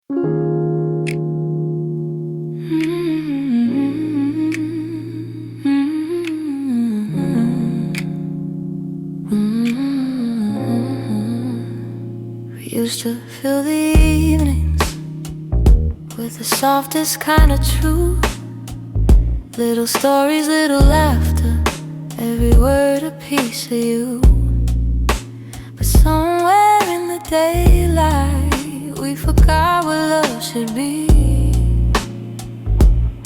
We used to fill the evenings with the softest kind of truth. Little stories, little laughter, every word a piece of you. But somewhere in the daylight, we forgot what love should be.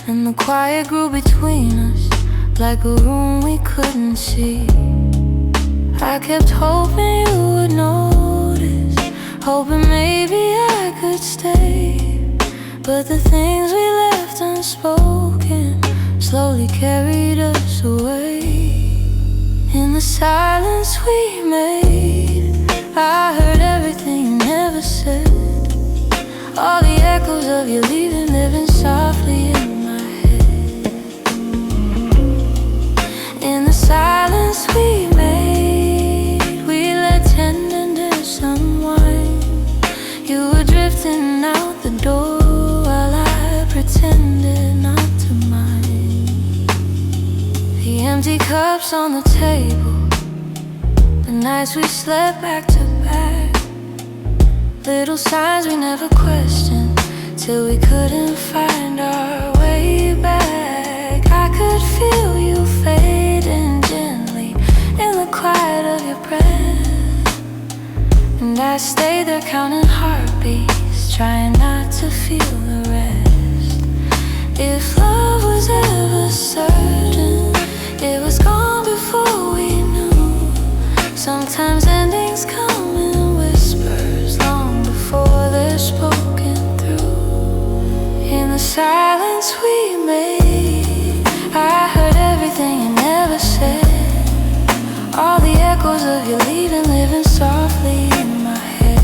And the quiet grew between us like a room we couldn't see. I kept hoping you would notice, hoping maybe I could stay. But the things we left unspoken slowly carried us away. In the silence we made, I heard everything you never said. All the echoes of you leaving, living softly in my head. In the silence we made, we let tenderness unwind. You were drifting out the door while I pretended not to mind. The empty cups on the table, the nights we slept back to back. Little signs we never questioned, till we couldn't find our way back. I could feel you fading gently in the quiet of your breath, and I stayed there counting heartbeats, trying not to feel the rest. If love was ever certain, it was gone before we knew. Sometimes endings come in whispers long before they're spoken through. In the silence we made, I heard everything you never said. All the echoes of you leaving, living softly in my head.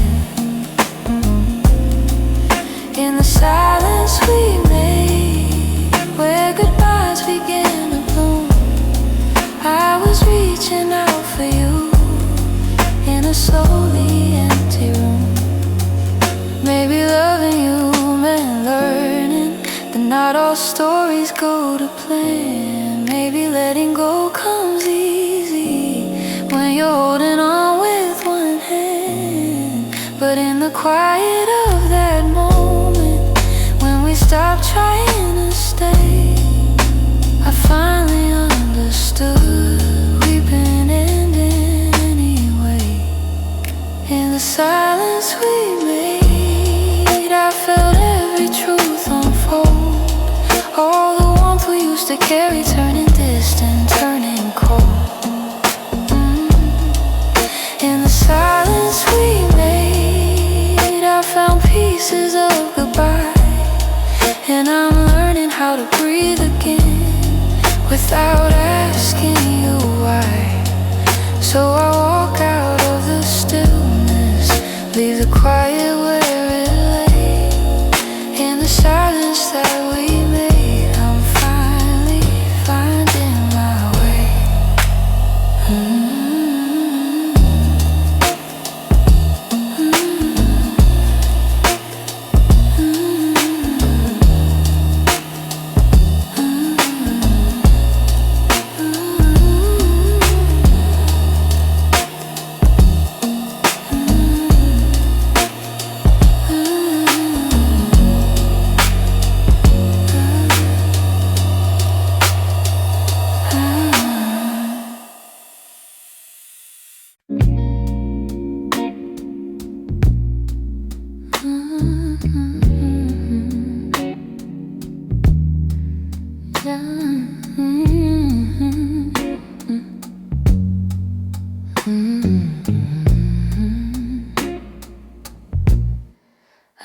In the silence we made, where goodbyes began to bloom, I was reaching out for you in a slowly empty room. Maybe loving you meant learning that not all stories go to plan. Maybe letting go comes easy when you're holding on with one hand. But in the quiet of that moment, when we stopped trying to stay, I finally understood we've been ending anyway. In the silence we made, I felt every truth unfold. All the warmth we used to carry turning distant, turning cold. In the silence we made, I found pieces of goodbye, and I'm learning how to breathe again without asking you why. So I walk out of the stillness, leave the quiet where it lay. In the silence that we made, I'm finally finding my way.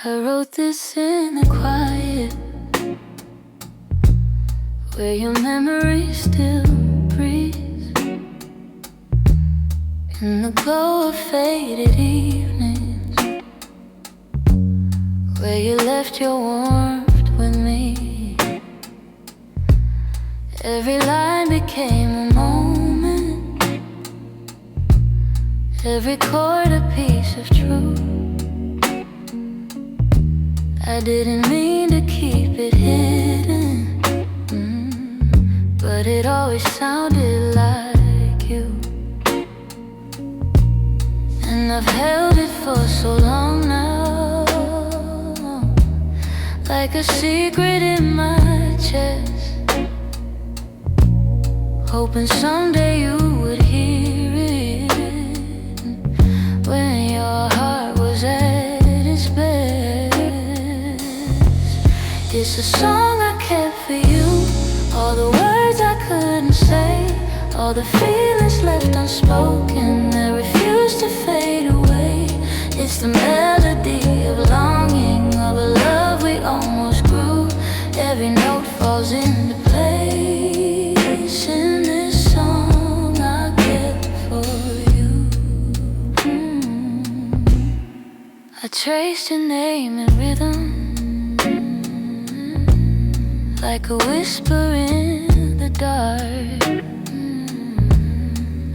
I wrote this in the quiet, where your memory still breathes, in the glow of faded evenings, where you left your warmth with me. Every line became a moment, every chord a piece of truth. I didn't mean to keep it hidden, but it always sounded like you. And I've held it for so long now, like a secret in my chest, hoping someday you would hear it when your heart was at its best. It's a song I kept for you, all the words I couldn't say, all the feelings left unspoken that refuse to fade away. It's the melody of longing, of a love we almost grew. Every note falls into place in this song I kept for you. I traced your name in rhythm, like a whisper in the dark.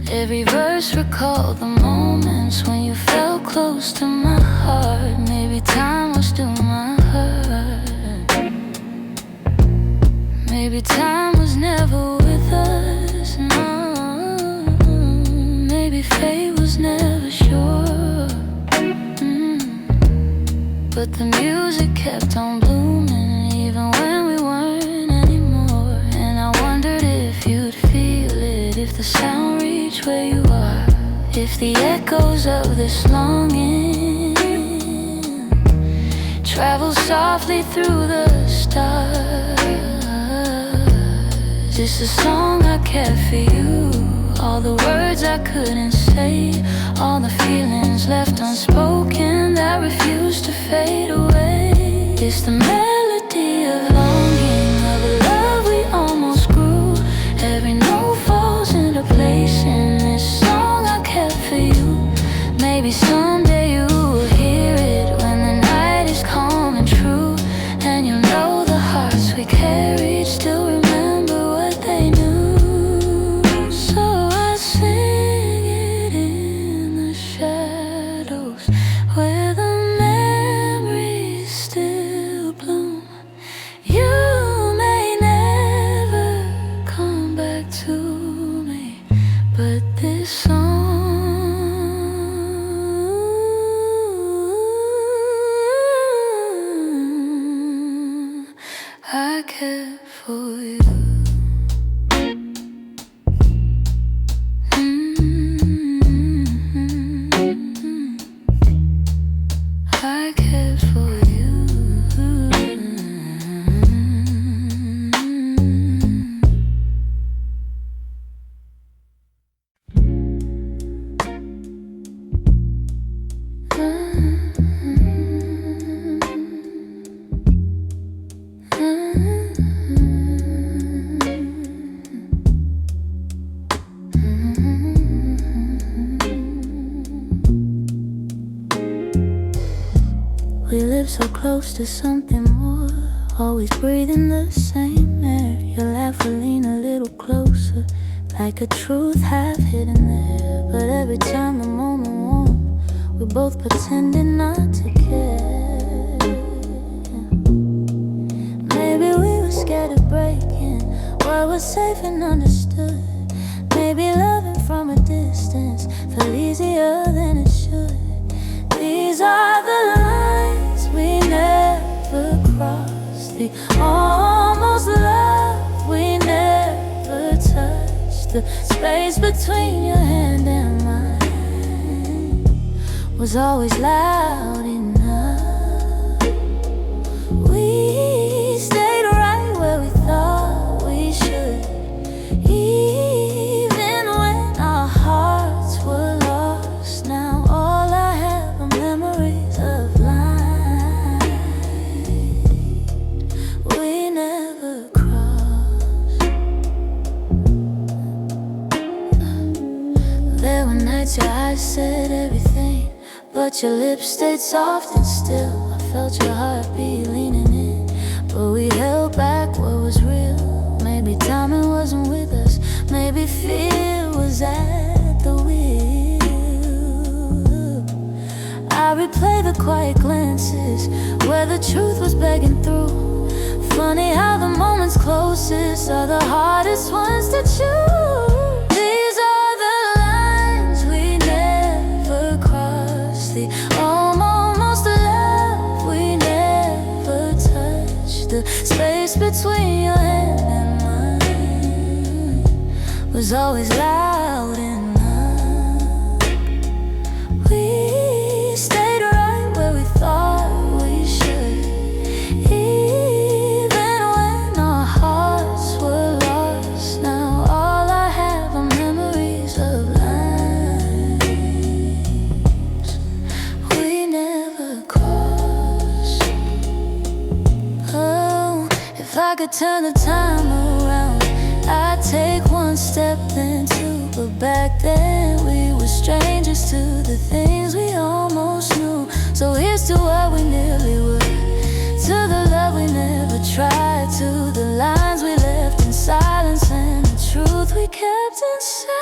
Every verse recalled the moments when you felt close to my heart. Maybe time was still my hurt. Maybe time was never with us, no. Maybe fate was never sure. But the music kept on blooming, even when we weren't anymore. And I wondered if you'd feel it, if the sound reached where you are, if the echoes of this longing travel softly through the stars. It's a song I kept for you, all the words I couldn't say, all the feelings left unspoken that refuse to fade away. It's the melody of longing, of a love we almost grew. Every note falls into place in this song I kept for you. Maybe someday you will hear it when the night is calm and true, and you'll know the hearts we carried still remember what they knew. So I sing it in the shadows where the memories still bloom. You may never come back to me, but this song I kept for you. I kept for you. We live so close to something more, always breathing the same air. Your laugh will lean a little closer, like a truth half hidden there. But every time the moment warm, we're both pretending not to care. Maybe we were scared of breaking what was safe and understood. Maybe loving from a distance felt easier than it should. These are the lines we never crossed, the almost love we never touched. The space between your hand and mine was always loud enough. We stayed right where we thought we should, even when our hearts were lost. Now all I have are memories of lines we never crossed. There were nights your eyes said everything, but your lips stayed soft and still. I felt your heartbeat leaning in, but we held back what was real. Maybe timing wasn't with us, maybe fear was at the wheel. I replay the quiet glances where the truth was begging through. Funny how the moments closest are the hardest ones to choose. These are the lines we never crossed, the almost love we never touched. The space between your hand and mine was always loud enough. We stayed right where we thought we should, even when our hearts were lost. Now all I have are memories of lines we never crossed. Oh, if I could turn the time around, I'd take one step then two, but back then we were strangers to the things we almost knew. So here's to what we nearly were, to the love we never tried, to the lines we left in silence and the truth we kept inside.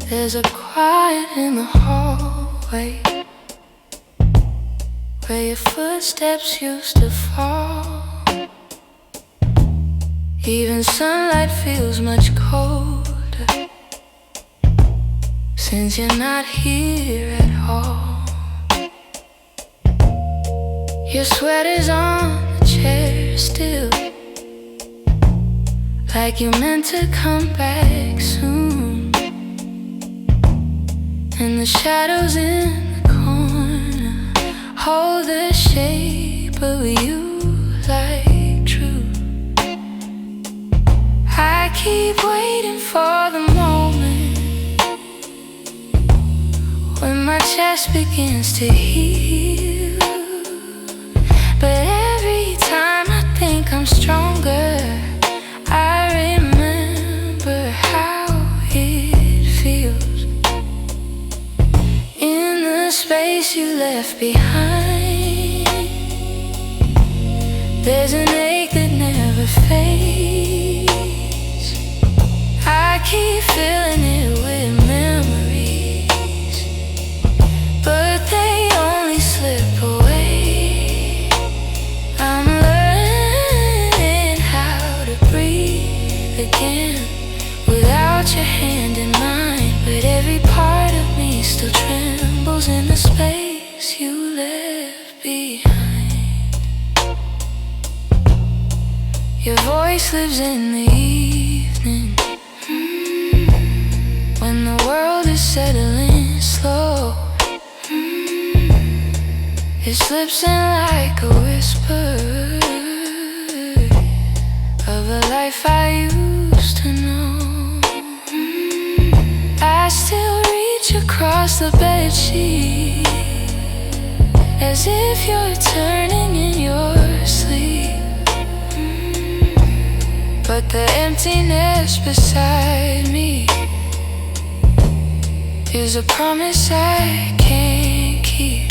There's a quiet in the hallway where your footsteps used to fall. Even sunlight feels much colder since you're not here at all. Your sweater's on the chair still, like you meant to come back soon. And the shadows in the corner hold the shape of you like truth. I keep waiting for the moment when my chest begins to heal. But every time I think I'm stronger, I remember how it feels. In the space you left behind, there's an ache that never fades. I keep filling it with memories, but they only slip away. I'm learning how to breathe again without your hand in mine, but every part of me still trembles in the space you left behind. Your voice lives in the evening, when the world is settling slow. It slips in like a whisper of a life I used to know. I still reach across the bedsheet as if you're turning in your sleep. But the emptiness beside me is a promise I can't keep.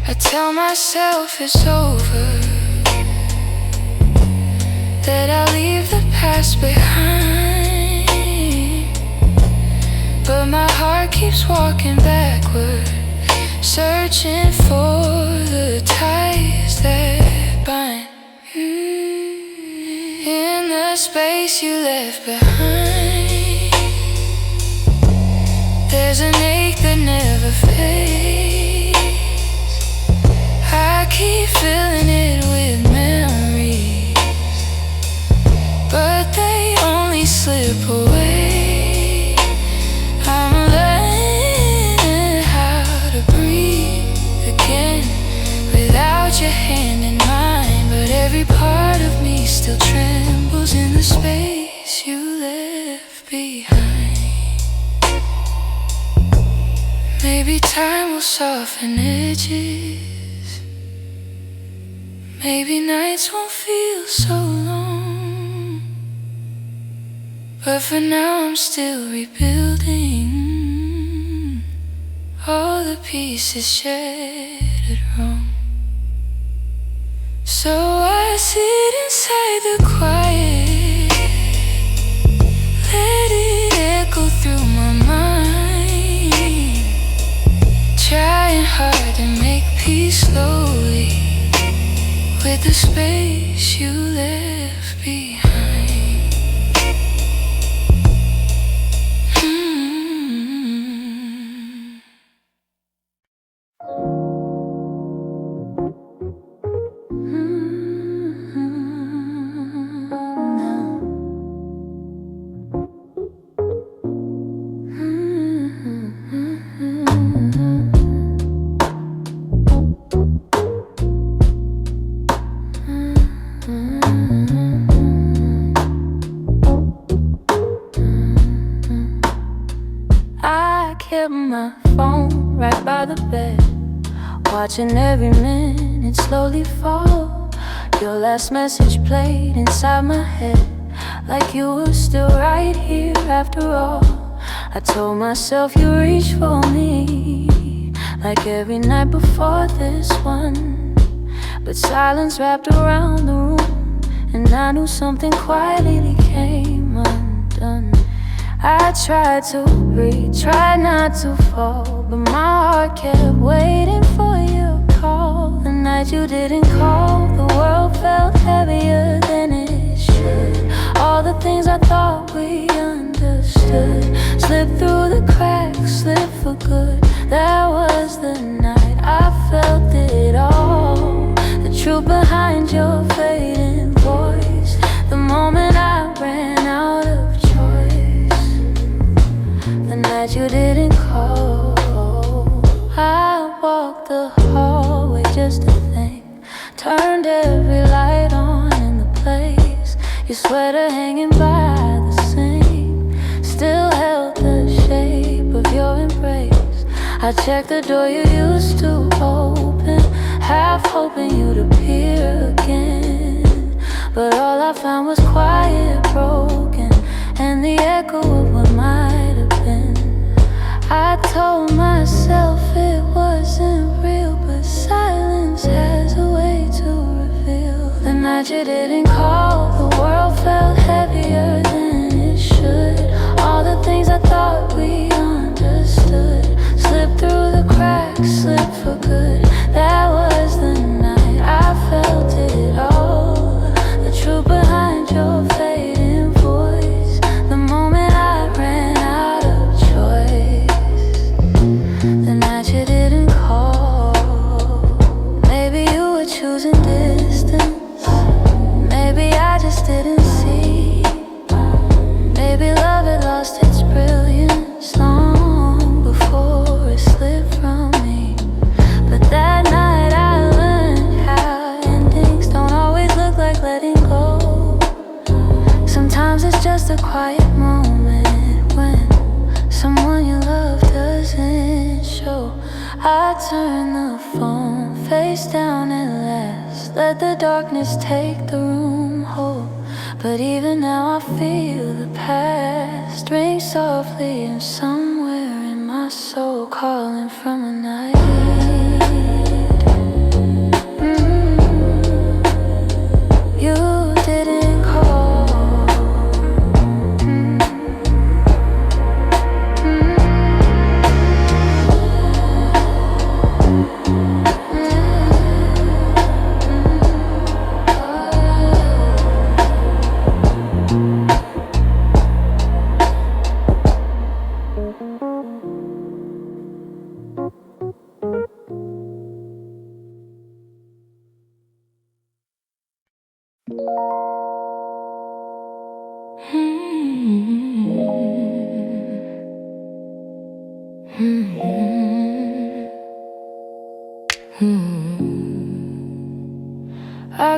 I tell myself it's over, that I'll leave the past behind, but my heart keeps walking backward, searching for the ties that bind. In the space you left behind, there's an ache that never fades. I keep filling it with memories, but they only slip away. I'm learning how to breathe again without your hand in mine, but every still trembles in the space you left behind. Maybe time will soften edges. Maybe nights won't feel so long. But for now I'm still rebuilding all the pieces shattered wrong. So I sit inside the quiet, let it echo through my mind, trying hard to make peace slowly with the space you left behind. Kept my phone right by the bed, watching every minute slowly fall. Your last message played inside my head, like you were still right here after all. I told myself you reached for me, like every night before this one. But silence wrapped around the room, and I knew something quietly came undone. I tried to breathe, tried not to fall, but my heart kept waiting for your call. The night you didn't call, the world felt heavier than it should. All the things I thought we understood slipped through the cracks, slipped for good. That was the night I felt it all, the truth behind your fading voice. The moment I ran out of choice, the night you didn't call. I walked the hallway just to think, turned every light on in the place. Your sweater hanging by the sink still held the shape of your embrace. I checked the door you used to open, half hoping you'd appear again. But all I found was quiet, broken, and the echo of what might have been. I told myself it wasn't real, but silence has a way to reveal. The night you didn't call, the world felt heavier than it should. All the things I thought we understood slipped through the cracks, slipped for good. That was the night I felt it all, the truth behind your fading voice. The moment I ran out of choice, the night you didn't call. Maybe you were choosing distance, maybe I just didn't see. Maybe love had lost its brilliance long before it slipped from me. But that night I learned how endings don't always look like letting go. Sometimes it's just a quiet moment when someone you love doesn't show. I turn the phone face down at last, let the darkness take the room whole. But even now I feel the past ring softly, and somewhere in my soul calling from a night. You didn't call.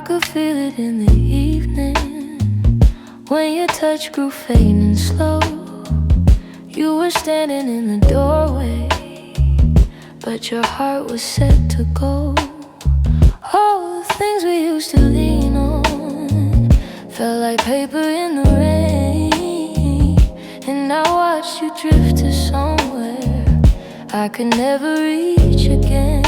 could feel it in the evening, when your touch grew faint and slow. You were standing in the doorway, but your heart was set to go. All the things we used to lean on felt like paper in the rain. And I watched you drift to somewhere I could never reach again.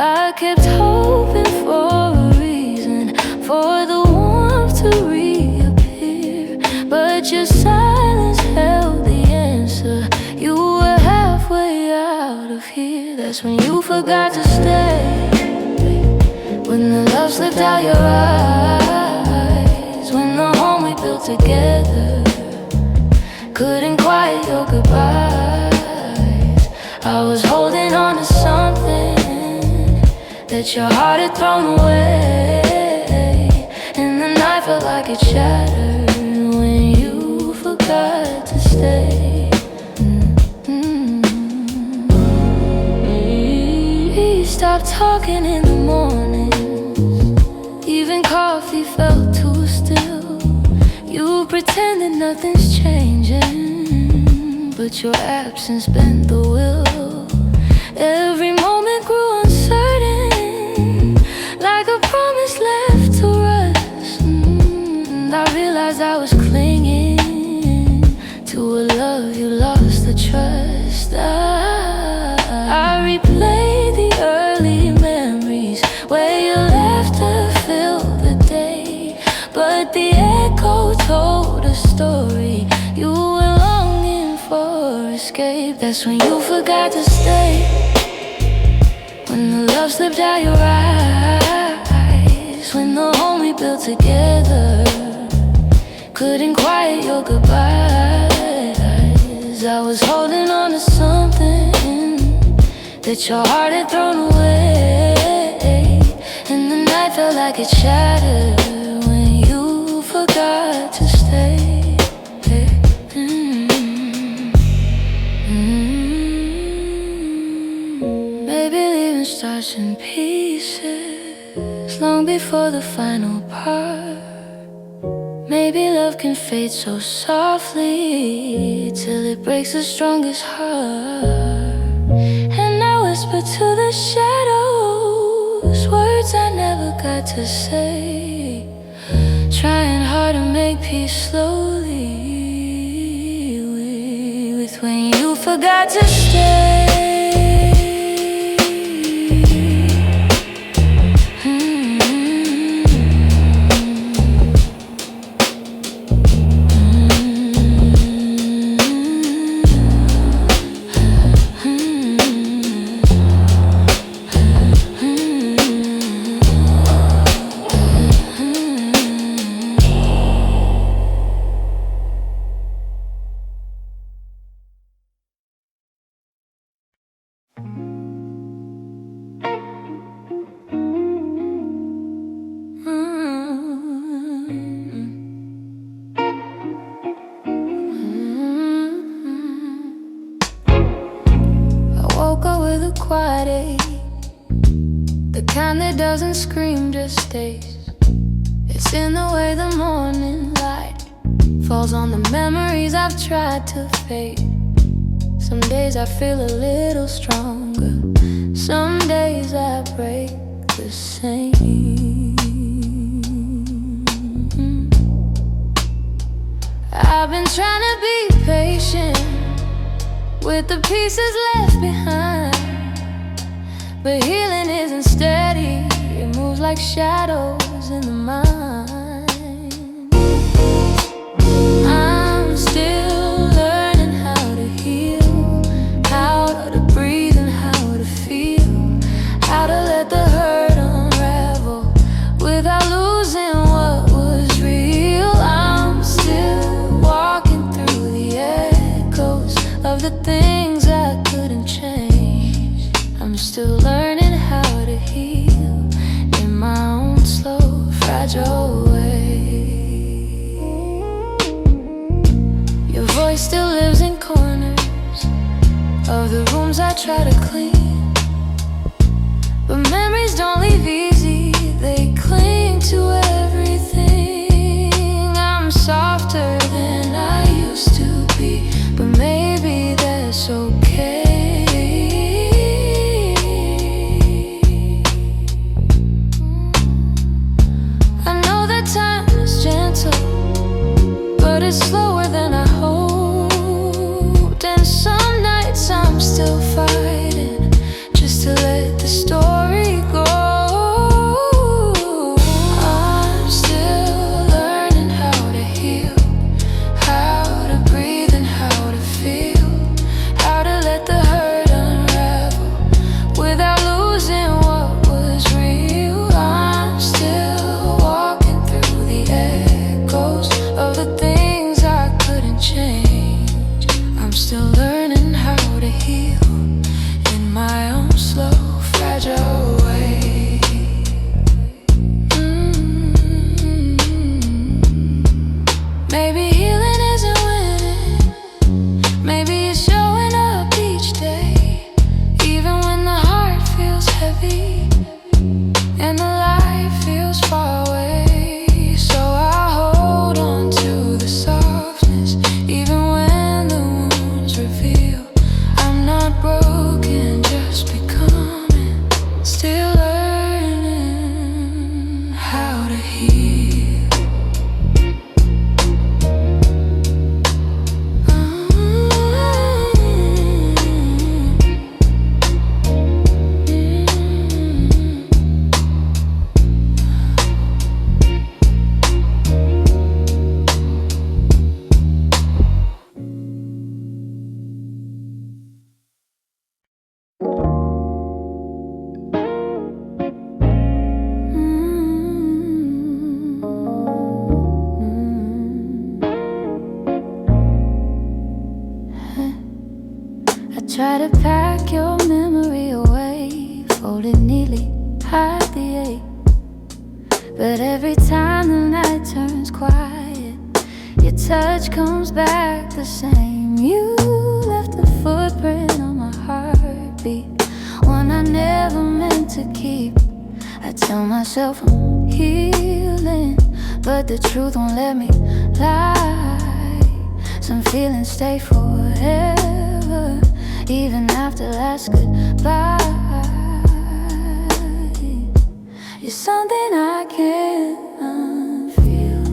I kept hoping for a reason for the warmth to reappear, but your silence held the answer. You were halfway out of here. That's when you forgot to stay, when the love slipped out your eyes, when the home we built together couldn't quiet your goodbyes. I was holding on to something that your heart had thrown away, and the night felt like it shattered when you forgot to stay. We stopped talking in the morning, even coffee felt too still. You pretended nothing's changing, but your absence bent the will. Every moment grew uncertain, like a promise left to rust. And I realized I was clinging to a love you lost the trust. I replayed the early memories where your laughter filled the day, but the echo told a story. You were longing for escape. That's when you forgot to stay, when the love slipped out your eyes, when the home we built together couldn't quiet your goodbyes. I was holding on to something that your heart had thrown away, and the night felt like it shattered when you forgot to stay. Maybe leaving starts in pieces long before the final part. Maybe love can fade so softly till it breaks the strongest heart. And I whisper to the shadows words I never got to say, trying hard to make peace slowly with when you forgot to stay. Quiet ache, the kind that doesn't scream, just stays. It's in the way the morning light falls on the memories I've tried to fade. Some days I feel a little stronger, some days I break the same. I've been trying to be patient with the pieces left behind, but healing isn't steady, it moves like shadows in the mind. I'm still learning how to heal, how to breathe and how to feel, how to let the hurt unravel without losing what was real. I'm still walking through the echoes of the things I couldn't change. I'm still learning how to heal in my own slow, fragile way. Your voice still lives in corners of the rooms I try to clean, but memories don't leave easy, it's slower than I hoped. And some nights I'm still fighting just to let the story go. I'm still learning how to heal, how to breathe and how to feel, how to let the hurt unravel without losing what was real. I'm still walking through the echoes of the things I couldn't change. I'm still learning how to heal in my own slow, fragile way. Maybe healing isn't winning, maybe it's showing up each day, even when the heart feels heavy and the light feels far away. So I hold on to the softness, even when the wounds reveal I'm not broken, just becoming, still learning how to heal. I try to pack your memory away, fold it neatly, hide the ache. But every time the night turns quiet, your touch comes back the same. You left a footprint on my heartbeat, one I never meant to keep. I tell myself I'm healing, but the truth won't let me lie. Some feelings stay forever, even after last goodbye. You're something I can't unfeel,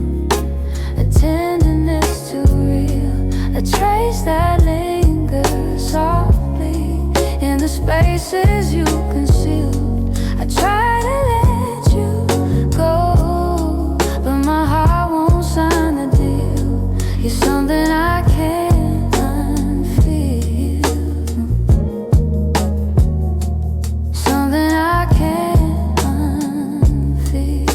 a tenderness too real, a trace that lingers softly in the spaces you concealed. I try to let you go, but my heart won't sign the deal. You're something I can't unfeel, something I can't unfeel.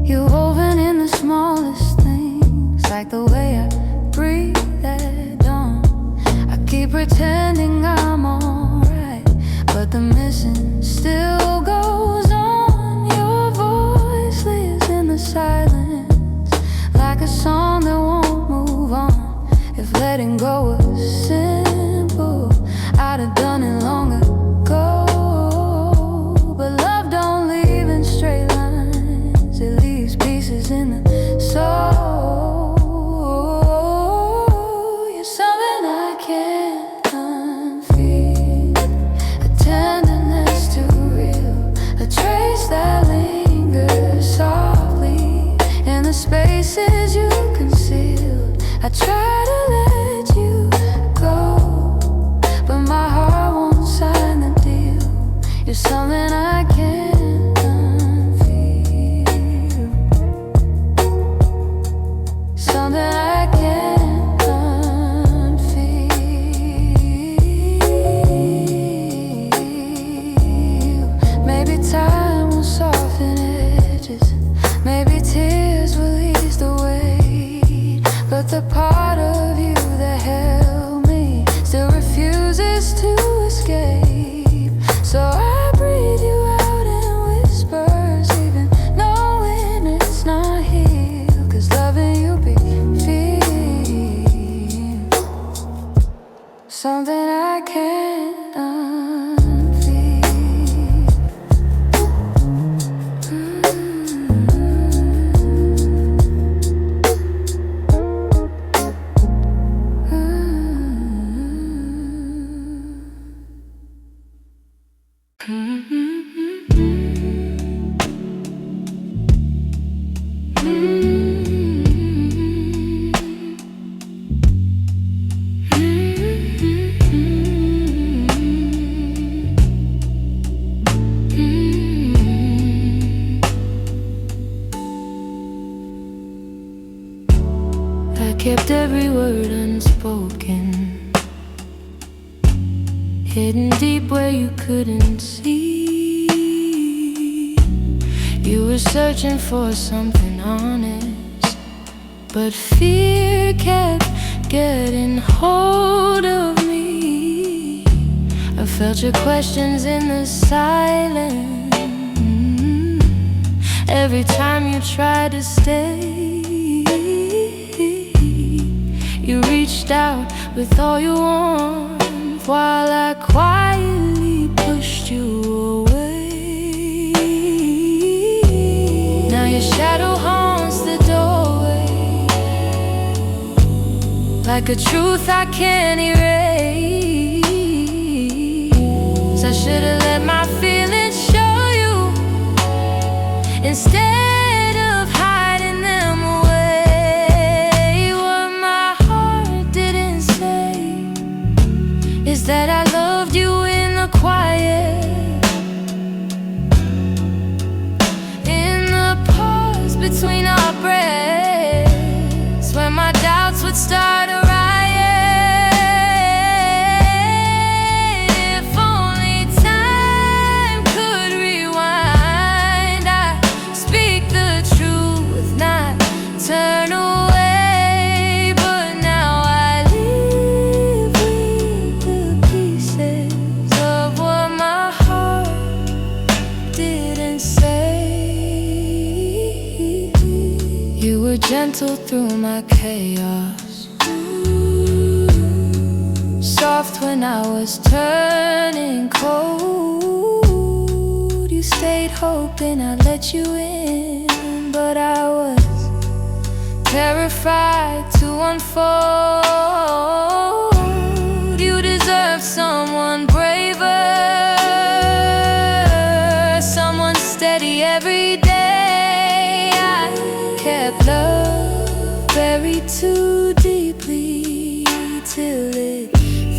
You're woven in the smallest things, like the way I breathe at dawn. I keep pretending I'm alright, but the missing still goes on. Your voice lives in the silence, like a song that won't move on. If letting go was simple, I'd have done it long ago. But love don't leave in straight lines, it leaves pieces in the soul. You're something I can't unfeel, a tenderness too real, a trace that lingers softly in the spaces you concealed. I try to let you go, but my heart won't sign the deal. You're something I can't unfeel, something I can't unfeel. Maybe time will soften edges, maybe tears will ease the weight, but the part of you that held me still refuses to escape. So I breathe you out in whispers, even knowing it's not here, 'cause loving you be feel something I can't unfeel. kept every word unspoken, hidden deep where you couldn't see. You were searching for something honest, but fear kept getting hold of me. I felt your questions in the silence every time you tried to stay. You reached out with all your warmth while I quietly pushed you away. Now your shadow haunts the doorway, like a truth I can't erase. I should've let my feelings show you instead of hiding them away. What my heart didn't say is that I loved you in the quiet, in the pause between our breaths, when my doubts would start a riot. If only time could rewind, I'd speak the truth, not turn away. But now I live with the pieces of what my heart didn't say. You were gentle through my chaos, soft when I was turning cold. You stayed hoping I'd let you in, but I was terrified to unfold. You deserve someone braver, someone steady every day. I kept love buried too deeply till it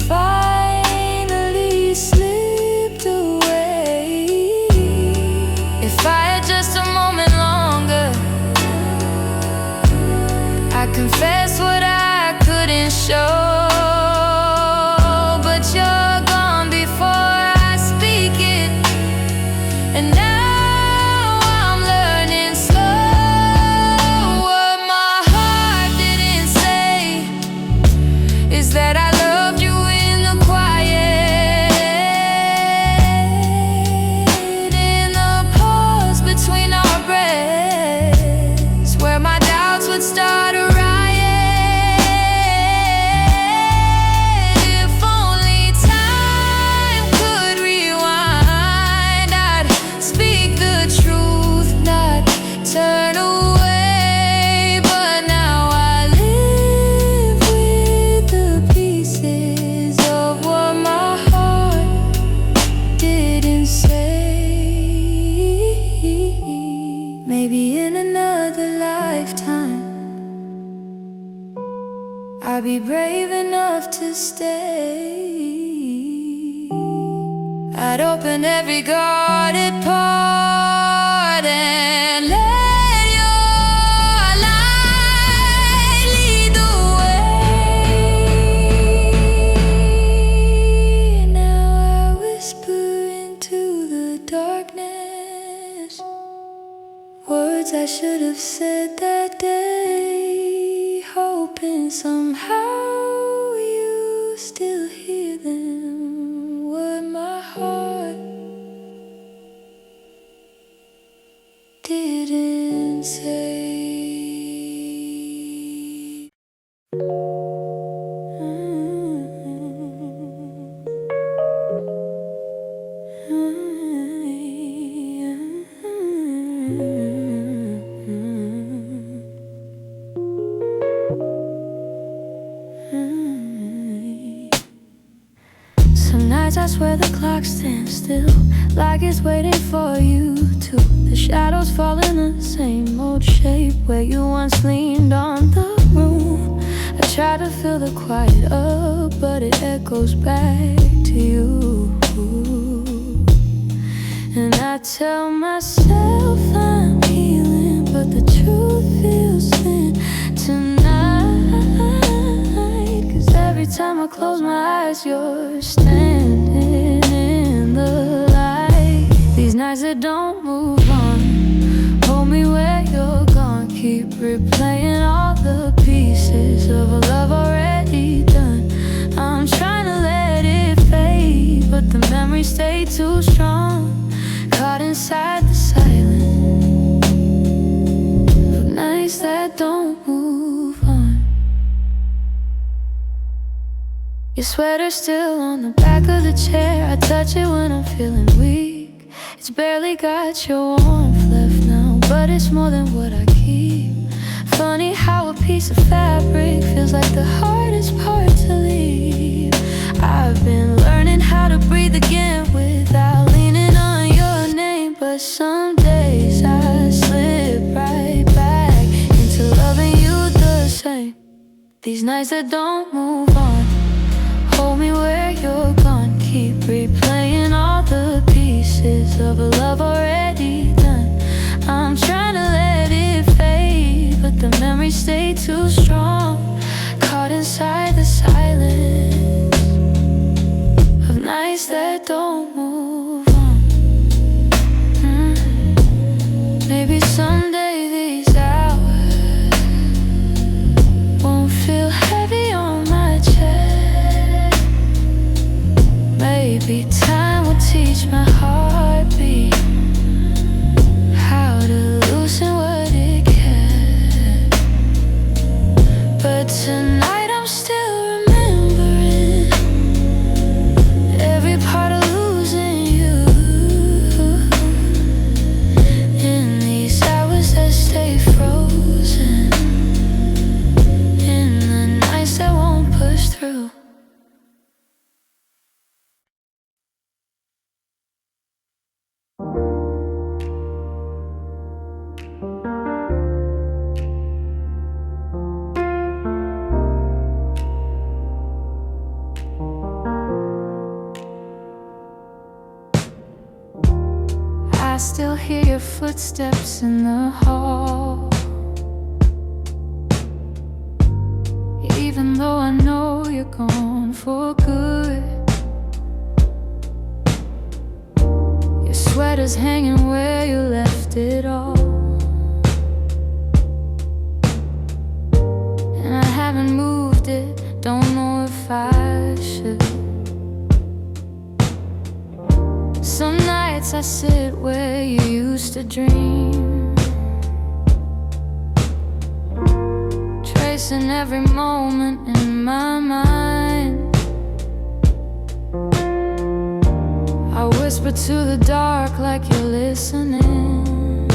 finally slipped away. If I had just a moment longer, I confess what I couldn't show. But you're gone before I speak it, and now I'm learning slow. What my heart didn't say is that I loved you in the quiet, in the pause between our breaths, where my doubts would start a riot. If only time could rewind, I'd speak the truth, not turn away. But now I live with the pieces of what my heart didn't say. Maybe in another lifetime I'll be brave enough to stay. I'd open every guarded part and let your light lead the way. Now I whisper into the darkness words I should have said that day, hoping somehow you still hear them. What my heart didn't say. Some nights I swear the clock stands still, like it's waiting for you to. The shadows fall in the same old shape where you once leaned on the room. I try to fill the quiet up, but it echoes back to you. And I tell myself I'm healing, but the truth feels thin tonight. time I close my eyes, you're standing in the light. These nights that don't move on, hold me where you're gone. Keep replaying all the pieces of a love already done. I'm trying to let it fade, but the memories stay too strong. Caught inside the silence of nights that don't move on. Your sweater's still on the back of the chair. I touch it when I'm feeling weak. It's barely got your warmth left now, but it's more than what I keep. Funny how a piece of fabric feels like the hardest part to leave. I've been learning how to breathe again without leaning on your name, but some days I slip right back into loving you the same. These nights that don't move on, hold me where you're gone. Keep replaying all the pieces of a love already done. I'm trying to let it fade, but the memories stay too strong. Caught inside the silence of nights that don't move on. Maybe someday these hours won't feel heavy on my chest. Maybe time will teach my heartbeat how to loosen what it can. But tonight I'm still remembering every part of losing you. In these hours that stay frozen, in the nights that won't push through. I still hear your footsteps in the hall, even though I know you're gone for good. Your sweater's hanging where you left it all, and I haven't moved it, don't know if I should. Some nights I sit where you used to dream, tracing every moment in my mind. I whisper to the dark like you're listening,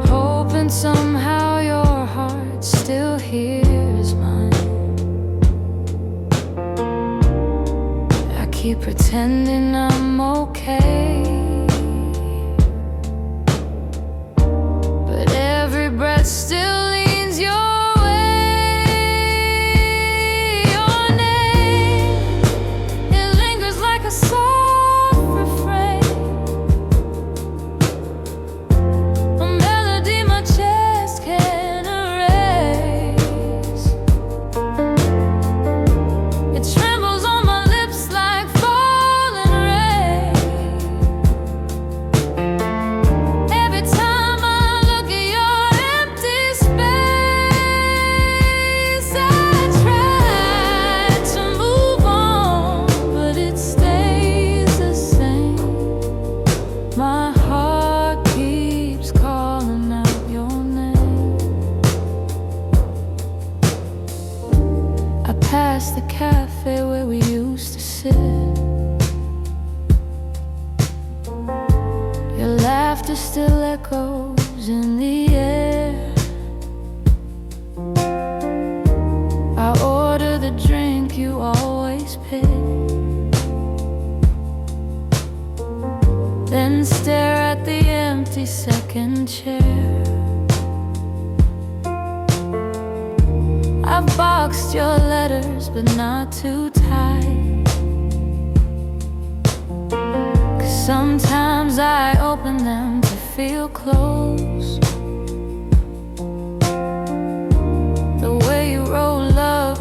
hoping somehow your heart still hears mine. Keep pretending I'm okay, but every breath still leans your way. Your name, it lingers like a soft refrain, a melody my chest can't erase. It trembles on my lips like falling rain. Every time I look at your empty space, I try to move on, but it stays the same. My heart keeps calling out your name. I pass the cafe where we used to sit. Your laughter still echoes in the air. I order the drink you always pick, then stare at the empty second chair. I've boxed your letters, but not too tight, 'cause sometimes I open them to feel close. The way you roll up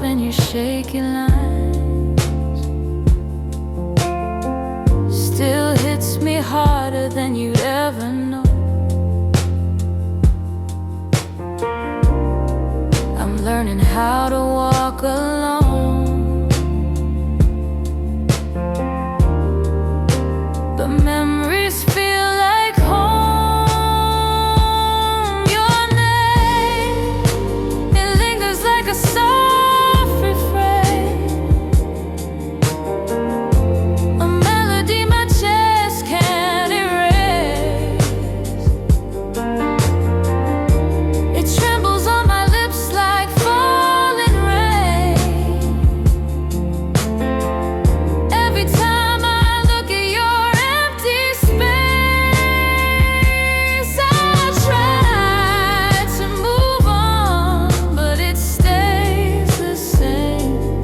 harder than you'd ever know. I'm learning how to walk alone, but memories feel like home. Your name, it lingers like a soft refrain, a melody my chest can't erase. It trembles on my lips like falling rain. Every time I look at your empty space, I try to move on, but it stays the same.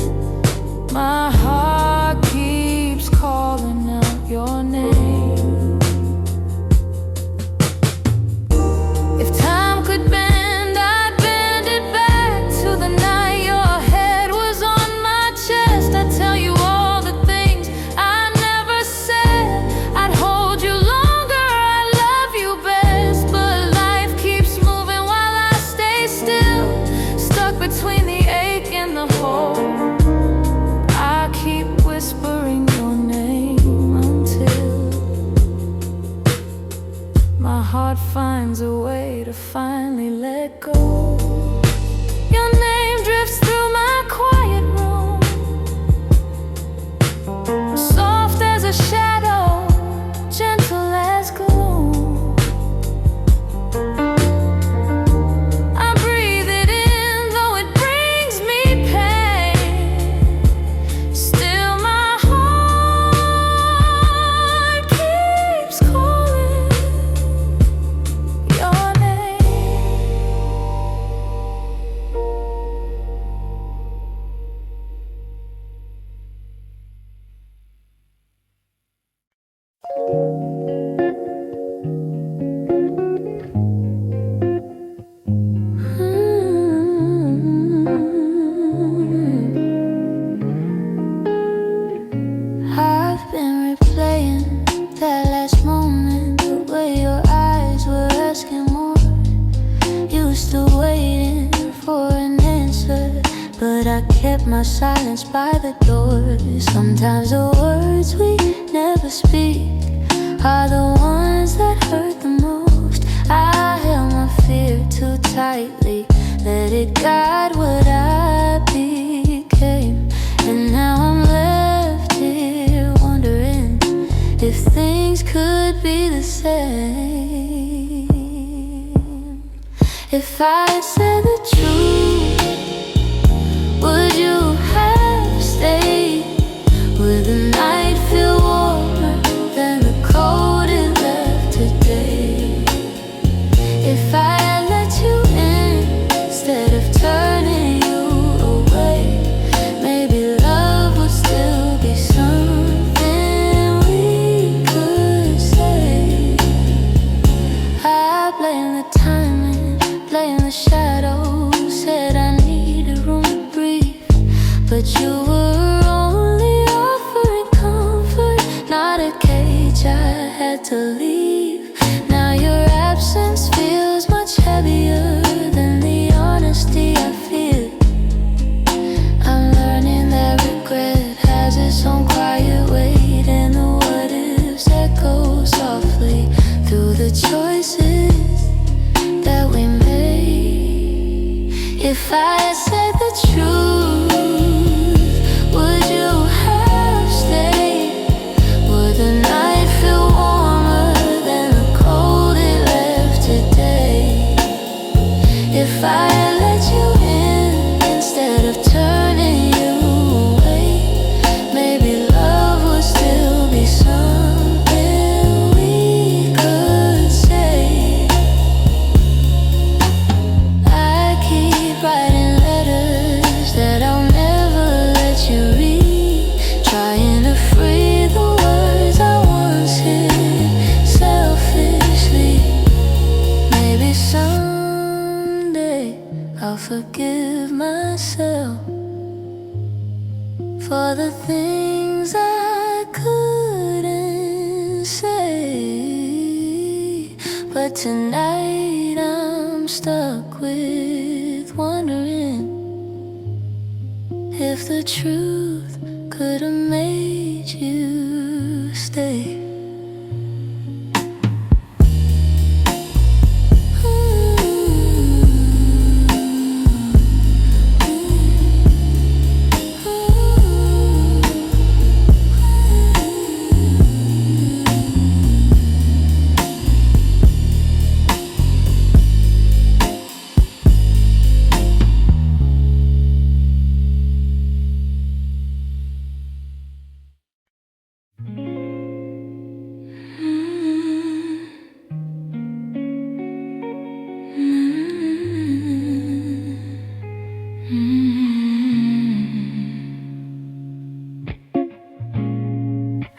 My heart keeps calling out your name. If time could bend, I'd bend it back to the night your head was on my chest. I'd tell you all the things I never said. I'd hold you longer, I love you best. But life keeps moving while I stay still, stuck between the ache and the hole. I keep whispering your name until my heart finds a way to finally let go. Your name drifts through my quiet room, soft as a shadow, gentle as gloom. I breathe it in, though it brings me pain. Still my heart keeps calling your name. I've been replaying that last moment, the way your eyes were asking more. You were still waiting for an answer, but I kept my silence by the door. Sometimes the words we never speak are the ones that hurt the most. I held my fear too tightly, let it guide what I became. And now I'm left here wondering if things could be the same. If I had said the truth, would you have stayed? Would the night feel warmer than the cold it left today? If I had let you in instead of turning you away, maybe love would still be something we could say. I blame the timing, blame the shadows, said I needed room to breathe, but you were only offering comfort, not a cage I had to leave. Now your absence feels much heavier than the honesty I feel. I'm learning that regret has its own quiet weight, and the what ifs echo softly through the choices that we made. If I had said the truth, would you have stayed? Would the night feel warmer than the cold it left today? If I had let you in instead of turning you away, maybe love would still be something we could say. I keep writing letters that I'll never let you read, trying to free the words I once hid selfishly. Maybe someday I'll forgive myself for the things I couldn't say. But tonight I'm stuck with wondering if the truth could have made you stay.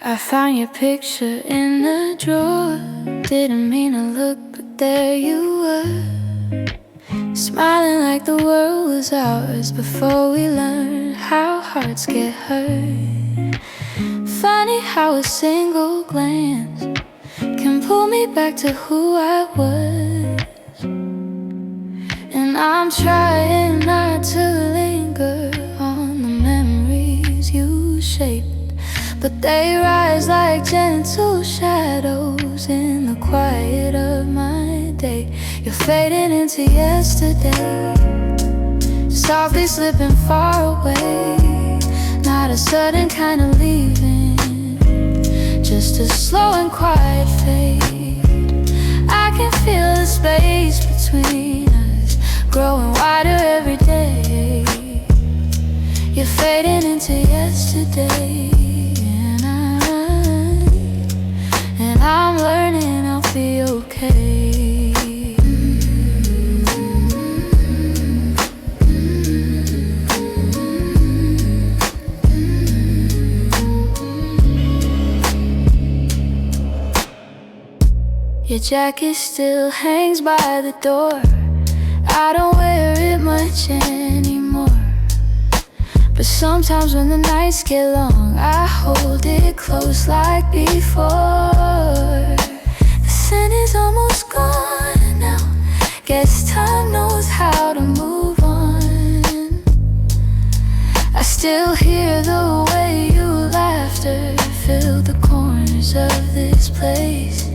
I found your picture in the drawer. Didn't mean to look, but there you were, smiling like the world was ours before we learned how hearts get hurt. Funny how a single glance can pull me back to who I was. And I'm trying not to linger on the memories you shaped, but they rise like gentle shadows in the quiet of my day. You're fading into yesterday, softly slipping far away. Not a sudden kind of leaving, just a slow and quiet fade. I can feel the space between us growing wider every day. You're fading into yesterday, I'm learning I'll be okay. Your jacket still hangs by the door. I don't wear it much anymore, but sometimes when the nights get long, I hold it close like before. The scent is almost gone now. Guess time knows how to move on. I still hear the way your laughter filled the corners of this place.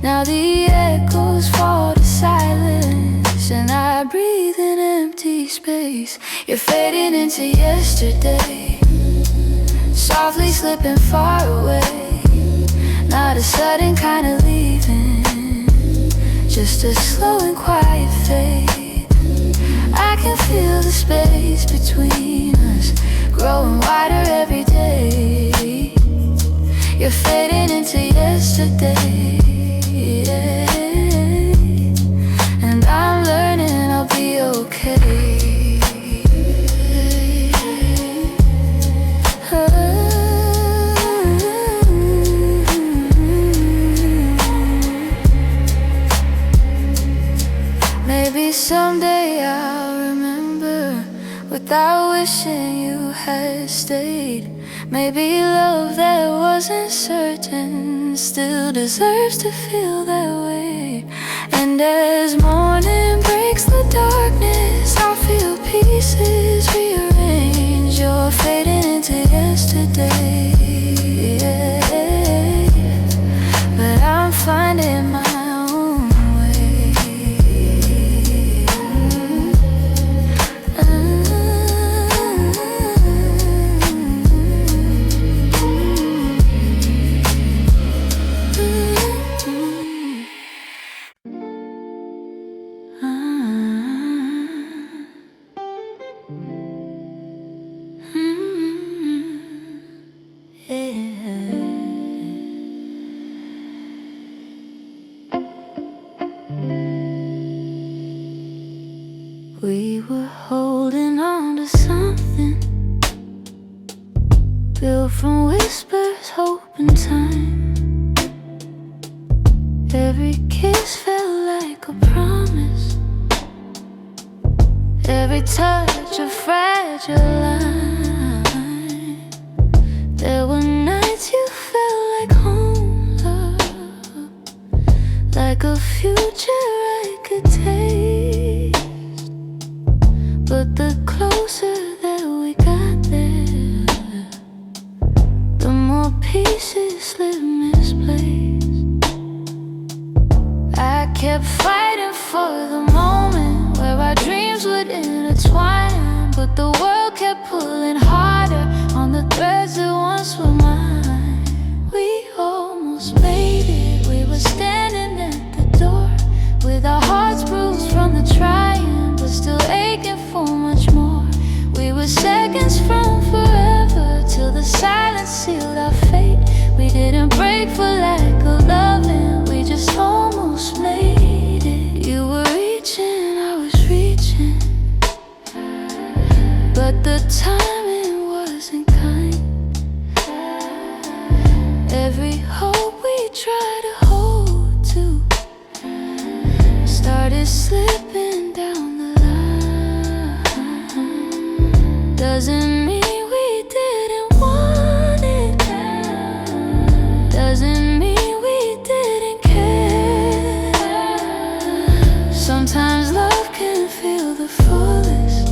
Now the echoes fall to silence, and I breathe in empty space. You're fading into yesterday, softly slipping far away. Not a sudden kind of leaving, just a slow and quiet fade. I can feel the space between us growing wider every day. You're fading into yesterday, and I'm learning I'll be okay. Maybe someday I'll remember without wishing you had stayed. Maybe love that wasn't certain still deserves to feel that way. And as morning breaks the darkness, I'll feel pieces rearrange. You're fading into yesterday, but I'm finding my own way. We were holding on to something built from whispers, hope, and time. Every kiss felt like a promise, every touch a fragile line. There were nights you felt like home, love, like like a future I could taste. But the closer that we got there, the more pieces slip misplaced. I kept fighting for the moment where our dreams would intertwine, but the world kept pulling harder on the threads that once were mine. We almost made it. We were standing at the door with our hearts bruised from the trying, but still aching for much more. We were seconds from forever till the silence sealed our fate. We didn't break for lack of loving, we just almost made it. You were reaching, I was reaching, but the timing wasn't kind. Every hope we tried to hold to started slipping down the line. Doesn't mean we didn't want it, doesn't mean we didn't care. Sometimes love can feel the fullest,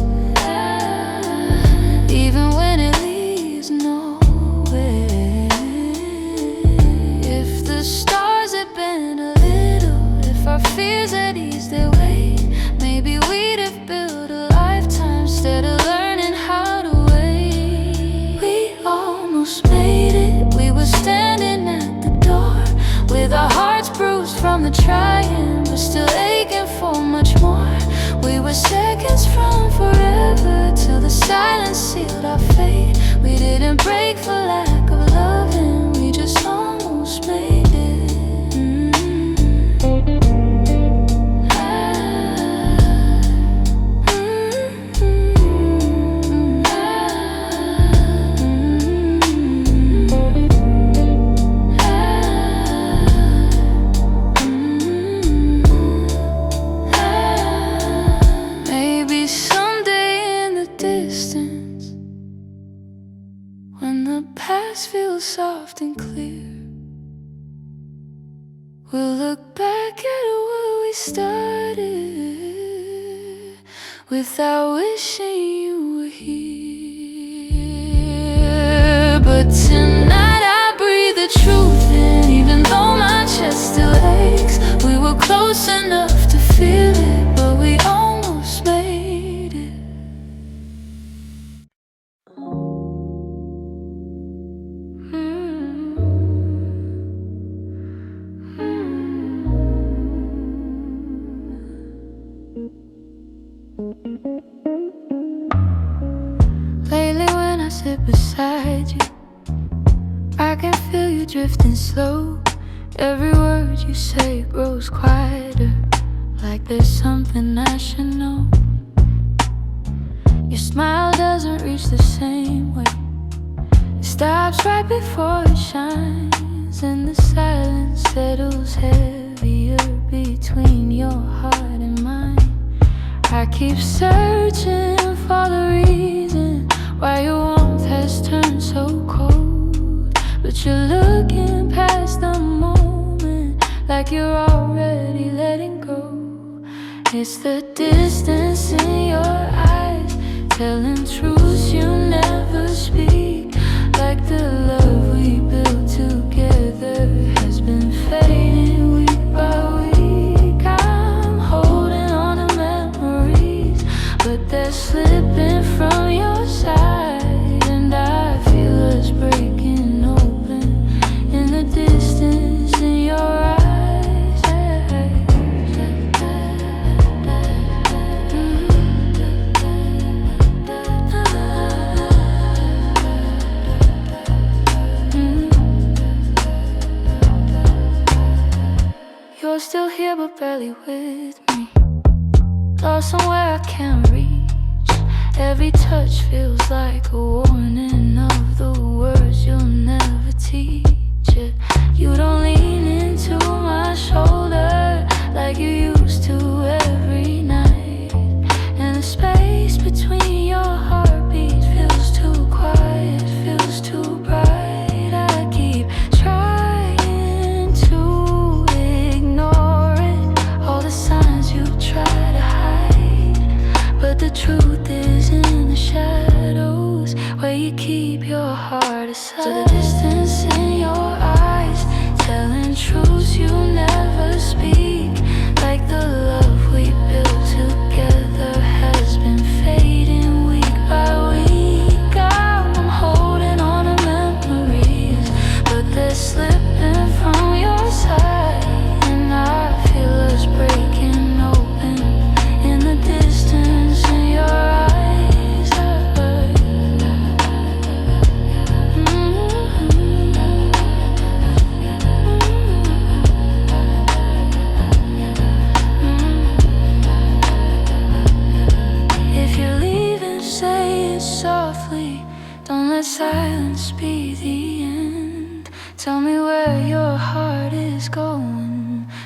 even when it leaves nowhere. If the stars had been a little, if our fears had eased their way, maybe we'd have built a lifetime instead of learning how to wait. We almost made it. We were standing at the door with our hearts bruised from the trying, but still aching for much more. We were seconds from forever till the silence sealed our fate. We didn't break for lack of loving, we just almost made it. Maybe someday in the distance, when the past feels soft and clear, we'll look back at where we started without wishing you were here. But tonight I breathe the truth in, even though my chest still aches. We were close enough to feel it, but we almost made it. Lately when I sit beside you, I can feel you drifting slow. Every word you say grows quieter, like there's something I should know. Your smile doesn't reach the same way, it stops right before it shines, and the silence settles heavier between your heart and mine. I keep searching for the reason why your warmth has turned so cold, but you're looking past the moment like you're already letting go. It's the distance in your eyes, telling truths you never speak, like the love we built together has been fading week by week. I'm holding on to memories, but they're slipping from your side, and I feel us breaking open in the distance in your eyes. You're still here but barely with me, lost somewhere I can't reach. Every touch feels like a warning of the words you'll never teach. You don't lean into my shoulder like you used to every night, and the space between your heartbeats feels too quiet, feels too bright. I keep trying to ignore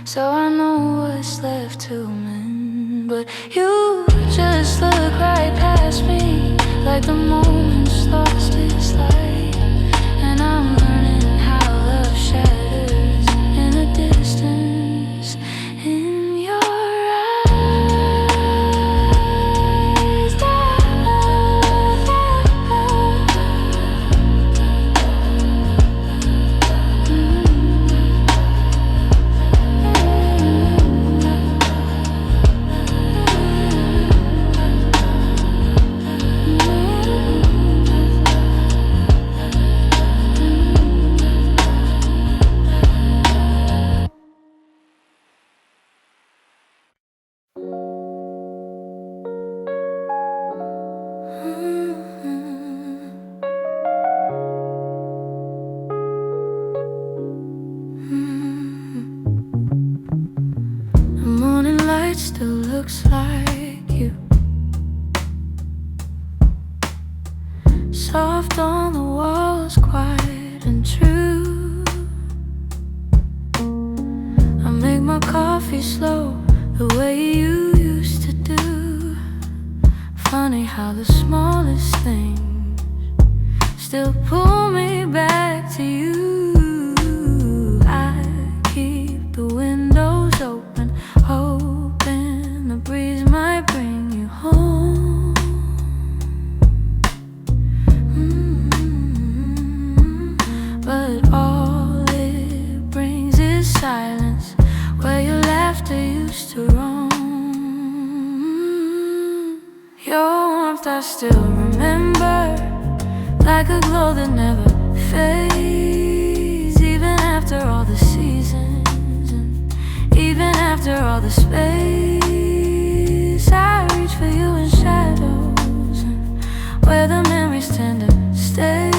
so I know what's left to mend. But you just look right past me, like the moment's lost its light, and I'm learning how love shatters in the distance. In your still looks like you, soft on the walls, quiet and true. I make my coffee slow, the way you used to do. Funny how the smallest things still pull me back to you. I keep the windows open, hoping the breeze might bring you home. But all it brings is silence, where your laughter used to roam. Your warmth I still remember, like a glow that never fades, even after all the seasons, and even after all the space. I reach for you in shadows, and where the memories tend to stay.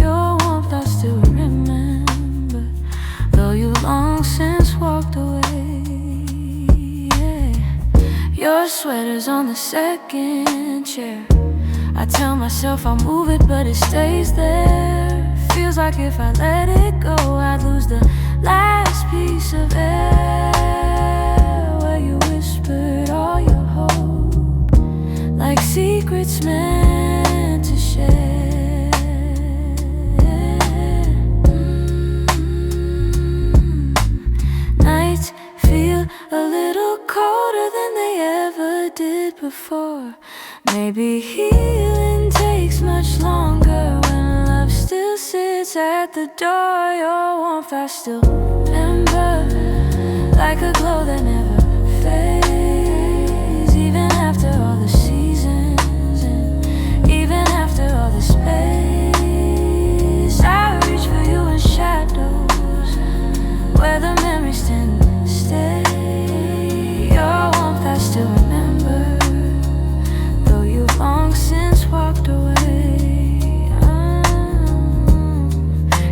Your warmth I still remember, though you long since walked away. Yeah. Your sweater's on the second chair. I tell myself I'll move it, but it stays there. Feels like if I let it go, I'd lose the last piece of air, where you whispered all your hope, like secrets meant to share. Nights feel a little colder than they ever did before. Maybe healing takes much longer when love still sits at the door. Your warmth I still remember, like a glow that never fades, even after all the seasons, and even after all the space. I reach for you in shadows, where the memories tend to stay. Your warmth I still remember, long since walked away.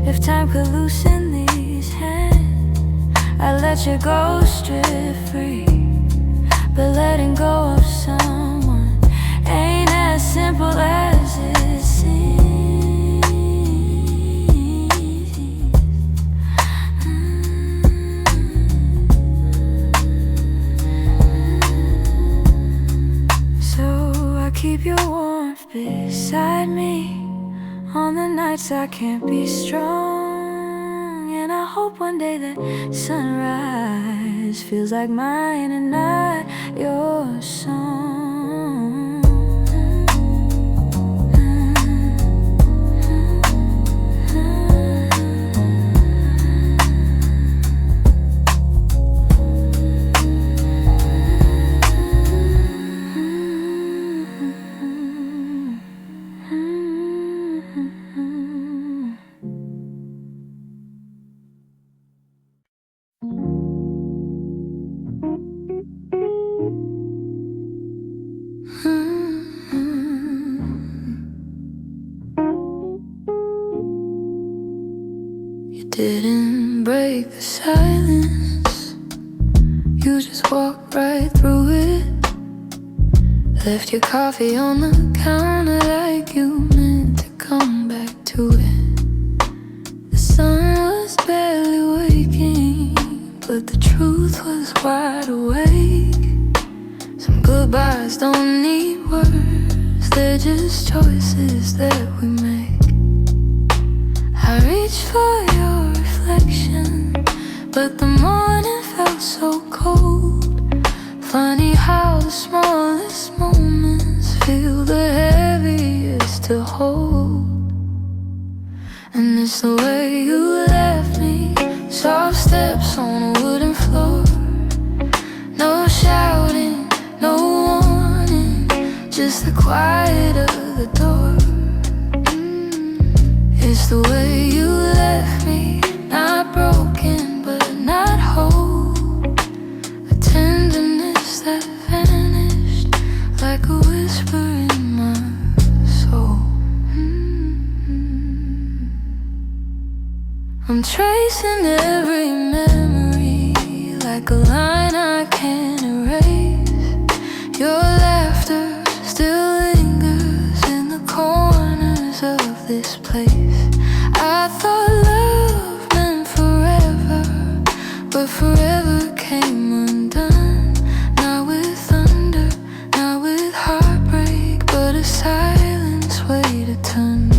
If time could loosen these hands, I'd let you go strip free. But letting go of someone ain't as simple as it seems. So keep your warmth beside me on the nights I can't be strong. And I hope one day that sunrise feels like mine and not your song. Didn't break the silence, you just walked right through it. Left your coffee on the counter like you meant to come back to it. The sun was barely waking, but wide awake. Some goodbyes don't need words, they're just choices that we make. I reach for your reflection, but the morning felt so cold. Funny how the smallest moments feel the heaviest to hold. And it's the way you left me, soft steps on a wooden floor. No shouting, no warning, just the quiet of the door. It's the way you left me, not broken but not whole. A tenderness that vanished like a whisper in my soul. I'm tracing every memory like a line I can't erase. Your laughter still lingers in the corners of this place. I thought love meant forever, but forever came undone. Not with thunder, not with heartbreak, but a silence weighed a ton.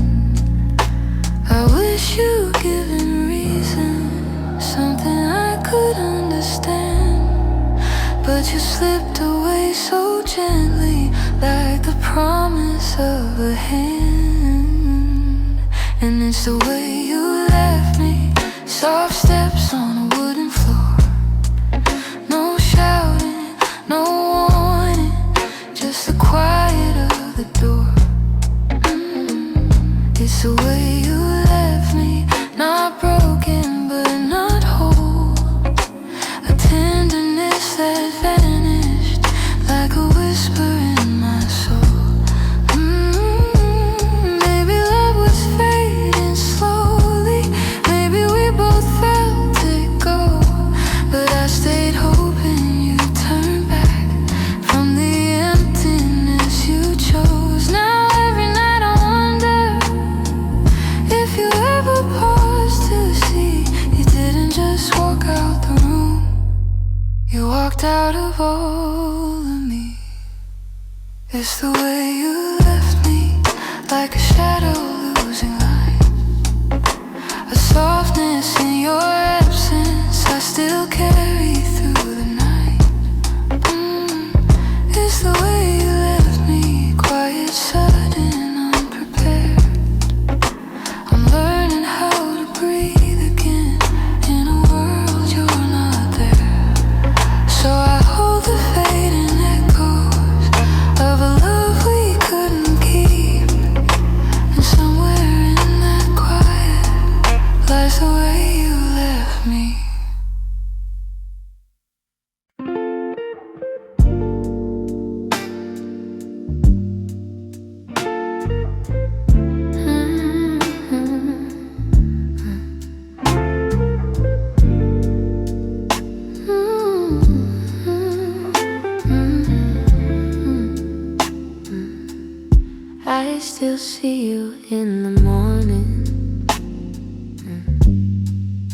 I wish you'd given reason, something I could understand, but you slipped away so gently, like the promise of a hand. And it's the way you left me, soft steps on a wooden floor. No shouting, no warning, just the quiet of the door. It's the way you left me, not broken but not whole. A tenderness that vanished like a whisper in my soul. Maybe love was fading slowly, maybe we both felt it go, but I stayed hoping you'd turn back from the emptiness you chose. Now every night I wonder if you ever paused to see you didn't just walk out the room, you walked out of all of me. It's the way you left me, like a shadow losing light. A softness in your absence I still carry through the night. It's the way you left me, quiet, sudden, unprepared. I'm learning how to breathe again in a world you're not there. So I hold the fading echoes of a love we couldn't keep, and somewhere in that quiet lies the way you left me. I still see you in the morning,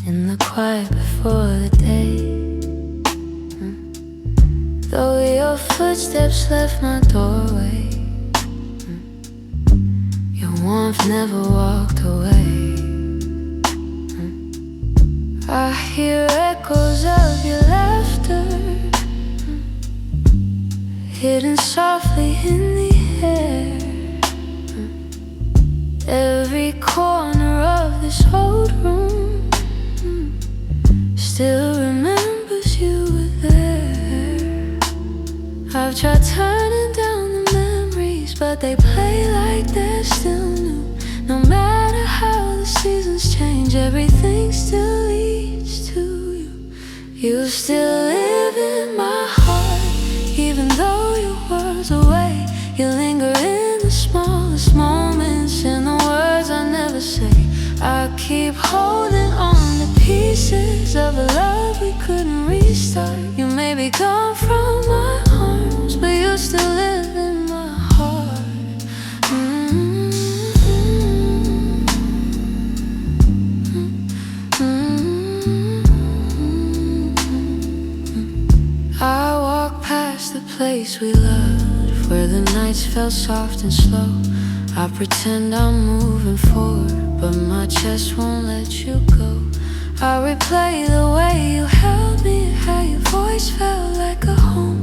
in the quiet before the day. Though your footsteps left my doorway, your warmth never walked away. I hear echoes of your laughter, hidden softly in the air. Every corner of this old room still remembers you were there. I've tried turning down the memories, but they play like they're still new. No matter how the seasons change, everything still leads to you. You still live in my heart, even though your world's away. You linger in the smallest moments, in the words I never say. I keep holding on to pieces of a love we couldn't restart. You may be gone from my arms, but you still live in my heart. the place we loved, where the nights felt soft and slow. I pretend I'm moving forward, but my chest won't let you go. I replay the way you held me, how your voice felt like a home.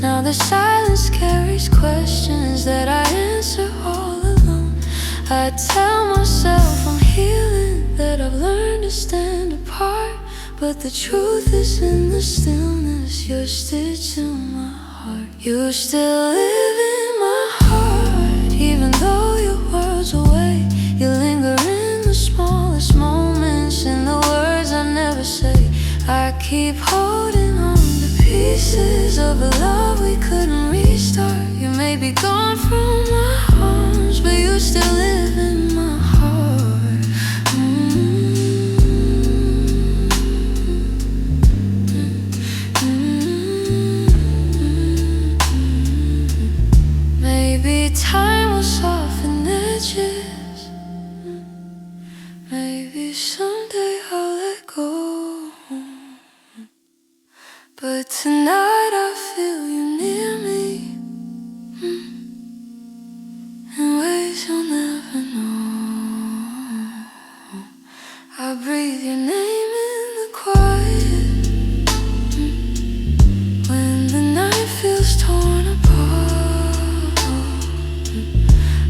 Now the silence carries questions that I answer all alone. I tell myself I'm healing, that I've learned to stand apart, but the truth is in the stillness. You're stitched in my heart. You still live in my heart, even though your world's away. You linger in the smallest moments, in the words I never say. I keep holding on to pieces of a love we couldn't restart. You may be gone from my arms, but you still live in my heart. Maybe time will soften edges. Maybe someday I'll let go. But tonight I feel you near me, in ways you'll never know. I breathe your name in the quiet, when the night feels torn apart.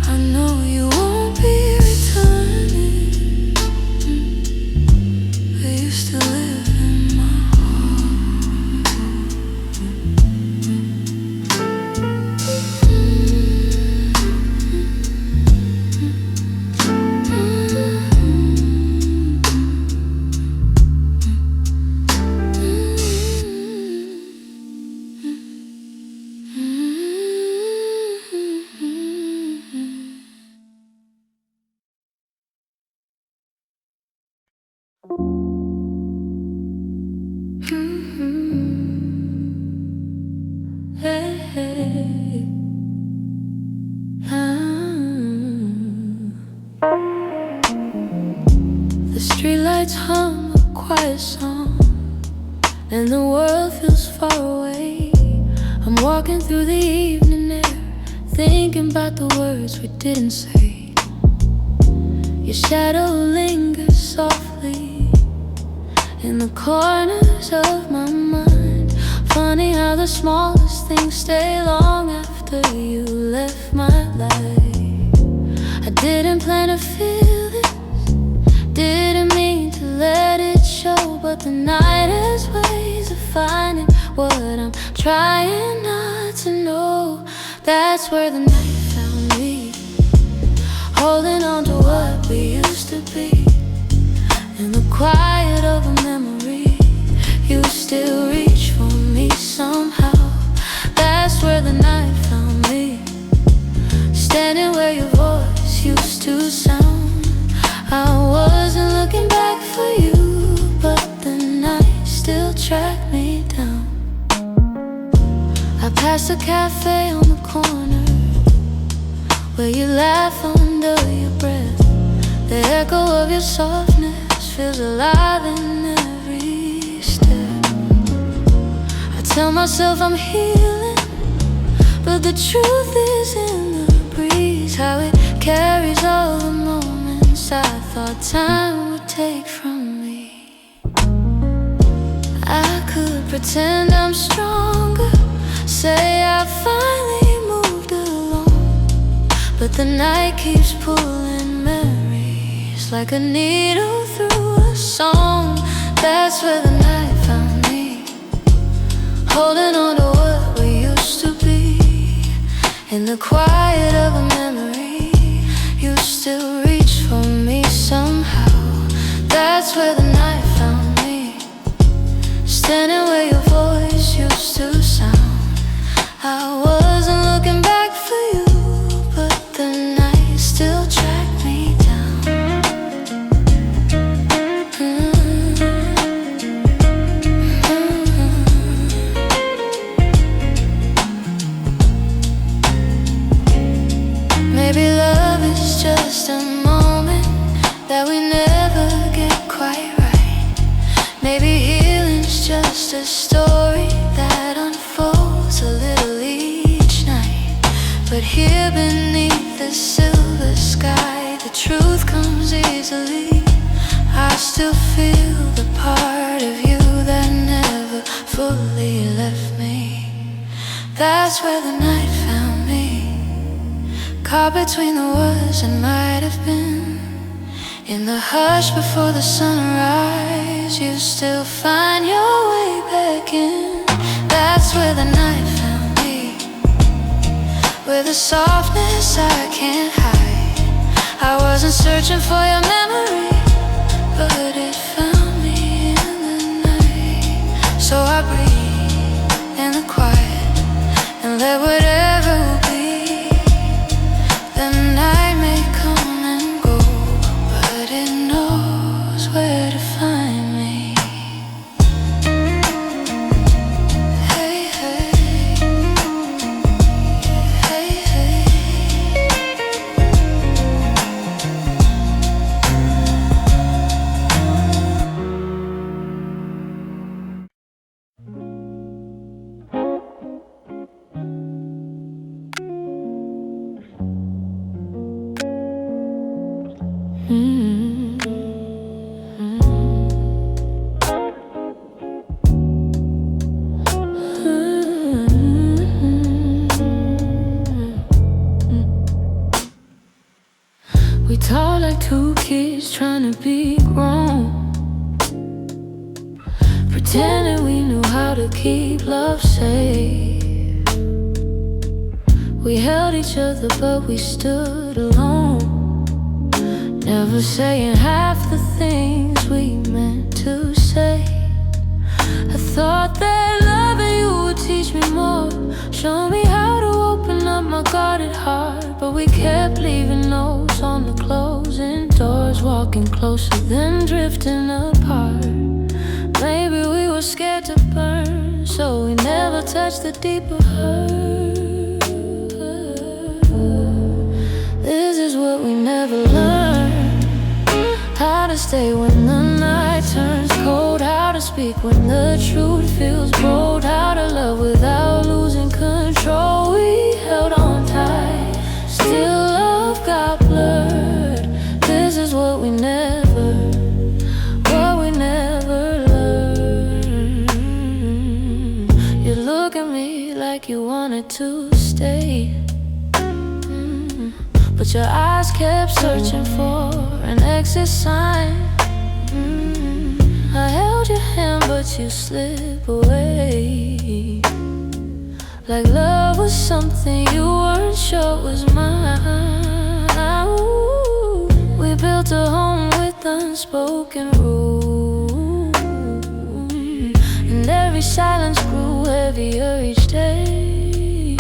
I know you won't be returning, but you still live in my The streetlights hum a quiet song, and the world feels far away. I'm walking through the evening air, thinking about the words we didn't say. Your shadow lingers softly in the corners of my mind. Funny how the smallest things stay long after you left my life. I didn't plan to feel this, didn't mean to let it show, but the night has ways of finding what I'm trying not to know. That's where the night found me, holding on to what we used to be. In the quiet of a memory, you still reach for me somehow. That's where the night found me, standing where your voice used to sound. I wasn't looking back for you, but the night still tracked me down. I passed a cafe on the corner, where you laugh under your breath. The echo of your softness feels alive in every step. I tell myself I'm healing, but the truth is in the breeze, how it carries all the moments I thought time would take from me. I could pretend I'm stronger, say I finally moved along, but the night keeps pulling memories like a needle through a song. That's where the night found me, holding on to what we used to be. In the quiet of a memory, you still reach for me somehow. That's where the night found me, standing where your voice used to sound. I wasn't looking back for you, but the night still tracked me down. Maybe love is just a moment that we never get quite right. Maybe healing's just a story that unfolds a little Here beneath the silver sky, the truth comes easily. I still feel the part of you that never fully left me. That's where the night found me, caught between the was and might have been. In the hush before the sunrise, you still find your way back in. That's where the night found me, with a softness I can't hide. I wasn't searching for your memory, but it found me in the night. So I breathe in the quiet and let whatever will be. The night may come and go, but it knows where to find me. Hey, hey, hey, hey. We talk like two kids trying to be grown, pretending we knew how to keep love safe. We held each other but we stood alone, never saying half the things we meant to say. I thought that loving you would teach me more, show me how to open up my guarded heart. But we kept leaving notes on the closing doors, walking closer then drifting apart. Maybe we were scared to burn, so we never touched the deeper hurt. This is what we never learned, how to stay when the night turns cold, how to speak when the truth feels bold, how to love without losing control. We held on tight, still love got blurred. This is what we never learned. You look at me like you wanted to stay, but your eyes kept searching for an exit sign. I held your hand but you slip away, like love was something you weren't sure was mine. Ooh, we built a home with unspoken rules, and every silence grew heavier each day.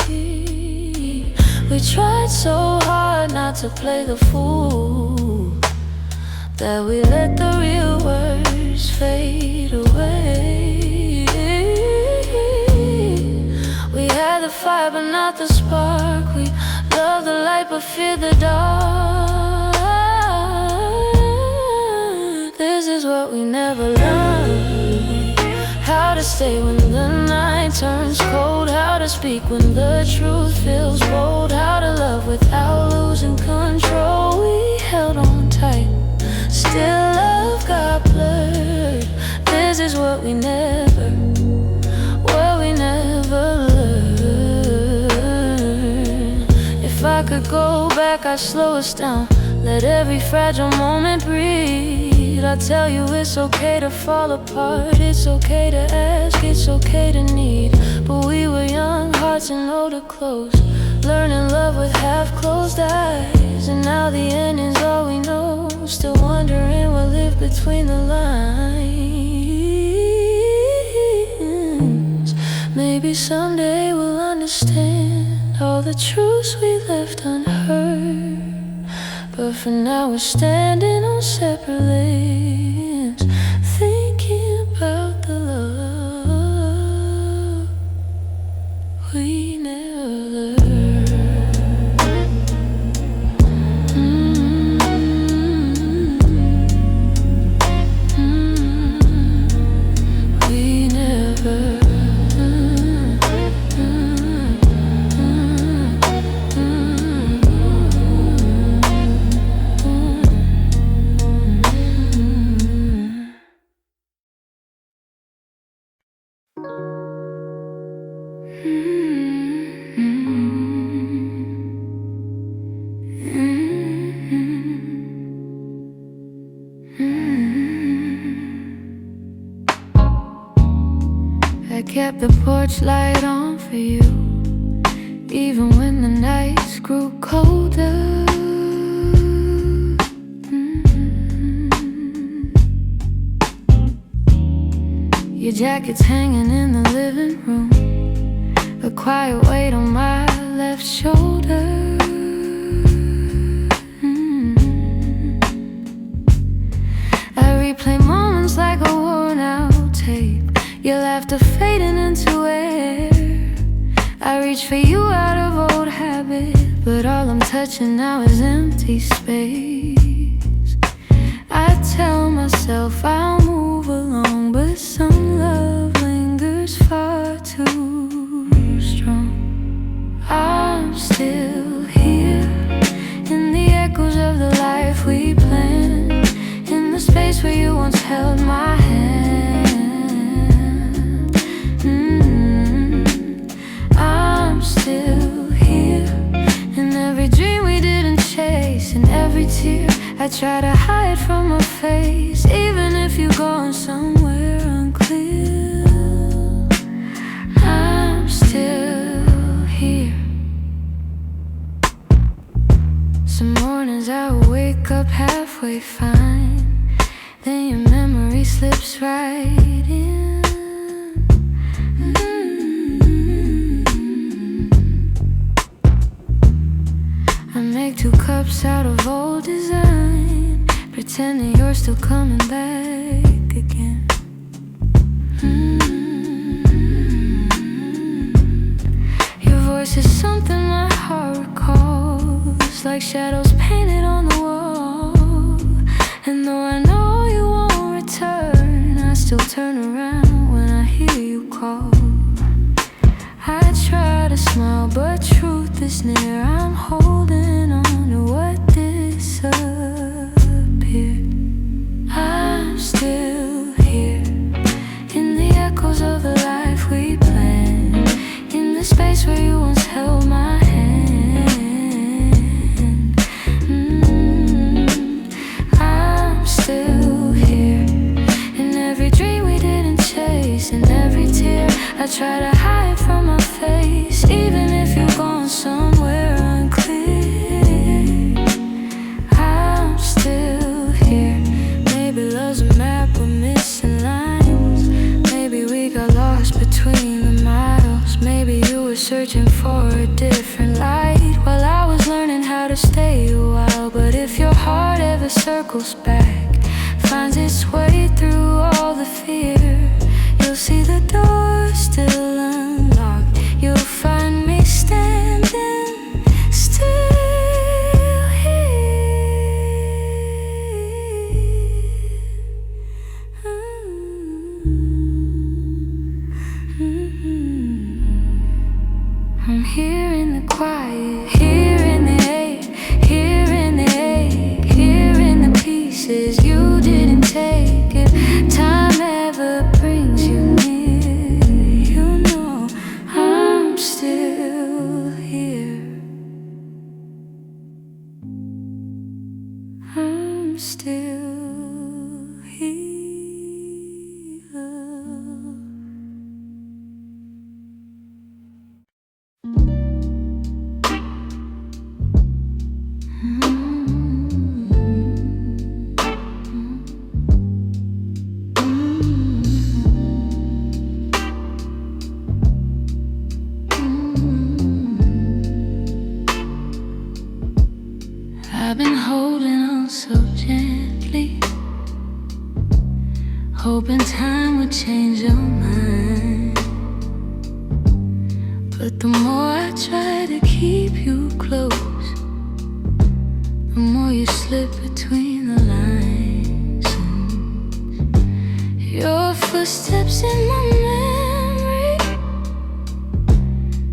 We tried so hard not to play the fool, that we let the real words fade away. We had the fire but not the spark, we loved the light but feared the dark. This is what we never learned, how to stay when the night turns cold, how to speak when the truth feels bold, how to love without losing control. We held on tight, still love got blurred. This is what we never learned. If I could go back, I'd slow us down, let every fragile moment breathe. I'd tell you it's okay to fall apart, it's okay to ask, it's okay to need. But we were young, hearts and older clothes, learning love with half-closed eyes. And now the ending's all we know, still wondering what lived between the lines. Maybe someday we'll understand all the truths we left unheard, but for now we're standing on separate lanes, thinking about the love we never learned. We never I kept the porch light on for you, even when the nights grew colder. Your jacket's hanging in the living room, a quiet weight on my left shoulder. I replay moments like a worn-out tape, your laughter fading into air. I reach for you out of old habit, but all I'm touching now is empty space. I tell myself I'll move along, but some love lingers far too strong. I'm still here, in the echoes of the life we planned, in the space where you once held my hand. I'm still here, in every dream we didn't chase, in every tear I try to hide from my face, even if you're going somewhere unclear. I'm still here. Some mornings I wake up halfway fine, then your memory slips right in. I make 2 cups out of old design, pretending you're still coming back again. Your voice is something my heart recalls, like shadows painted on the wall. And though I know you won't return, I still turn around when I hear you call. I try to smile, but truth is near. I'm holding on to what disappeared. I'm still here, in the echoes of the life we planned, in the space where you once held my hand. I'm still here, in every dream we didn't chase, in every tear I try to hide from my face, even if you're going somewhere unclear. I'm still here. Maybe love's a map with missing lines, maybe we got lost between the miles, maybe you were searching for a different light while I was learning how to stay a while. But if your heart ever circles back, finds its way through all the fear, you'll see the door still unlocked. You'll find me standing still here. I'm here in the quiet, here in the ache, here in the ache, here in the pieces you didn't take. If time ever brings you near, you know I'm still here. I'm still here. I've been holding on so gently, hoping time would change your mind. But the more I try to keep you close, the more you slip between the lines. Your footsteps in my memory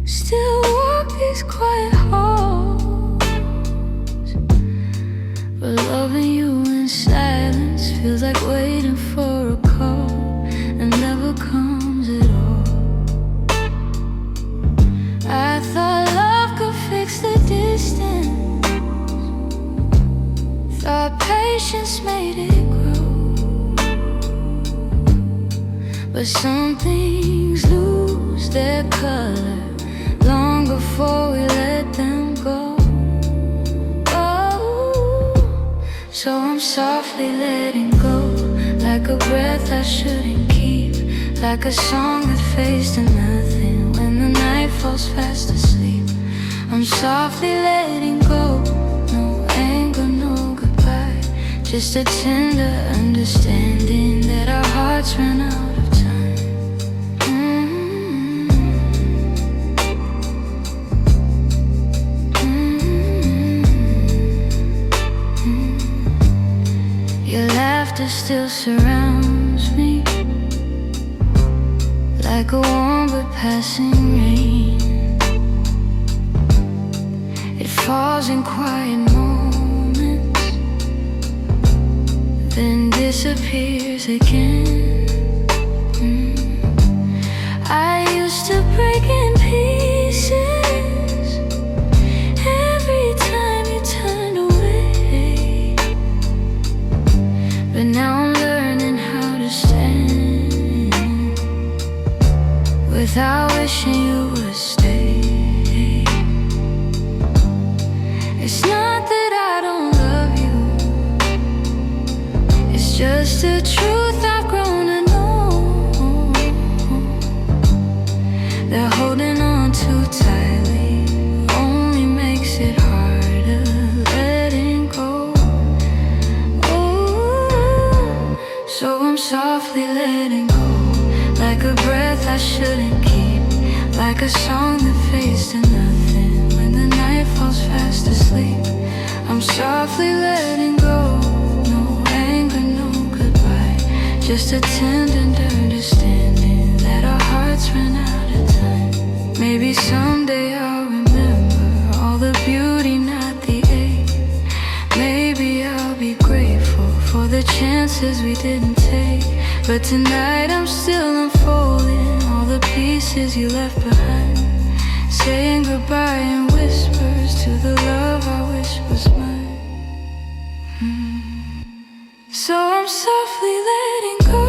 still walk these quiet halls, but loving you in silence feels like waiting for a call that never comes at all. some things lose their color long before we let them go. Oh, so I'm softly letting go, like a breath I shouldn't keep, like a song that fades to nothing when the night falls fast asleep. I'm softly letting go, no anger, no goodbye, just a tender understanding that our hearts ran out of time. Your laughter still surrounds me, like a warm but passing rain. It falls in quiet moments, then disappears again. I used to break in pieces every time you turned away, but now I'm learning how to stand without wishing you would stay. It's not that I don't love you, it's just the truth I've grown to know, that holding on too tightly only makes it harder letting go. Ooh, so I'm softly letting go, like a breath I shouldn't keep, like a song that fades to nothing when the night falls fast asleep. I'm softly letting go, no anger, no goodbye, just a tender understanding that our hearts ran out of time. Maybe someday I'll remember all the beauty, not the ache. Maybe I'll be grateful for the chances we didn't take, but tonight I'm still unfolding all the pieces you left behind, saying goodbye in whispers to the love I wish was mine. So I'm softly letting go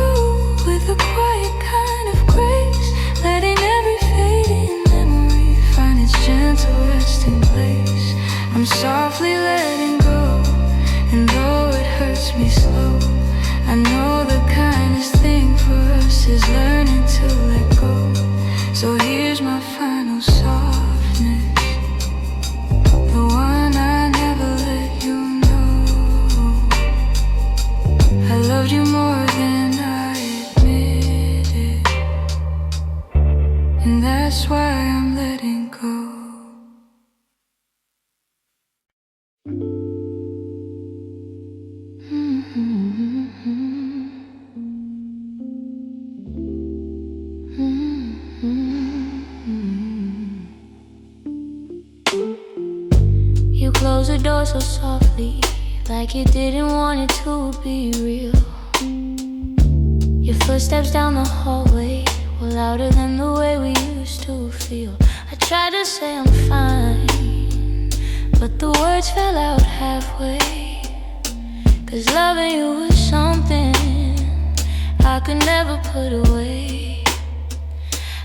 with a quiet kind of grace, letting every fading memory find its gentle resting place. I'm softly letting go, and though it hurts me slow, I know the kindest thing for us is learning to let go. So here's my final softness, the one I never let you know. I loved you more than I admitted, and that's why I'm letting go. You closed the door so softly, like you didn't want it to be real. Your footsteps down the hallway were louder than the way we used to feel. I tried to say I'm fine, but the words fell out halfway. 'Cause loving you was something I could never put away.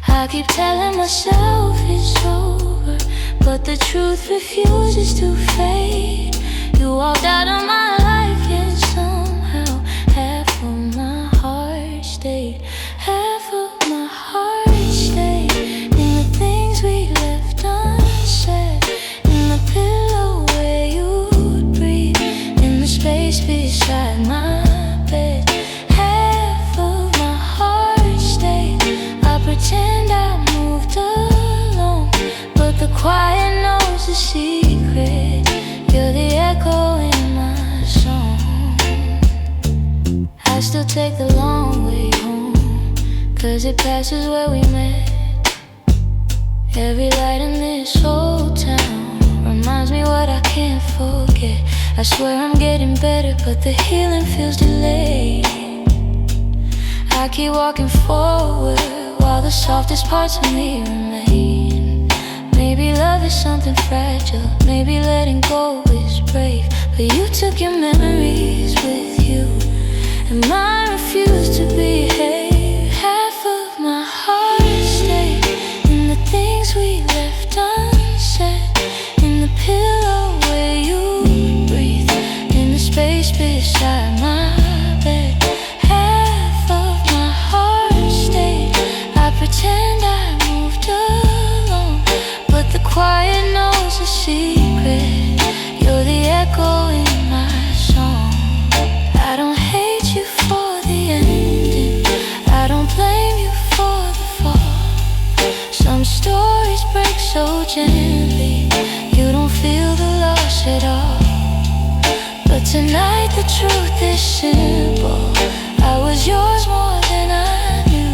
I keep telling myself it's over, but the truth refuses to fade. You walked out of my life, yet somehow half of my heart stayed. Half of my heart stayed in the things we left unsaid, in the pillow where you'd breathe, in the space beside my bed. Half of my heart stayed. I pretend I moved alone, but the quiet knows the secret. You're the echo in my song. I still take the long way home, 'cause it passes where we met. Every light in this old town reminds me what I can't forget. I swear I'm getting better, but the healing feels delayed. I keep walking forward while the softest parts of me remain. Maybe love is something fragile, maybe letting go is brave, but you took your memories with you, and mine refused to behave. Half pretend I moved along, but the quiet knows a secret. You're the echo in my song. I don't hate you for the ending, I don't blame you for the fall. Some stories break so gently, you don't feel the loss at all. But tonight the truth is simple, I was yours more than I knew.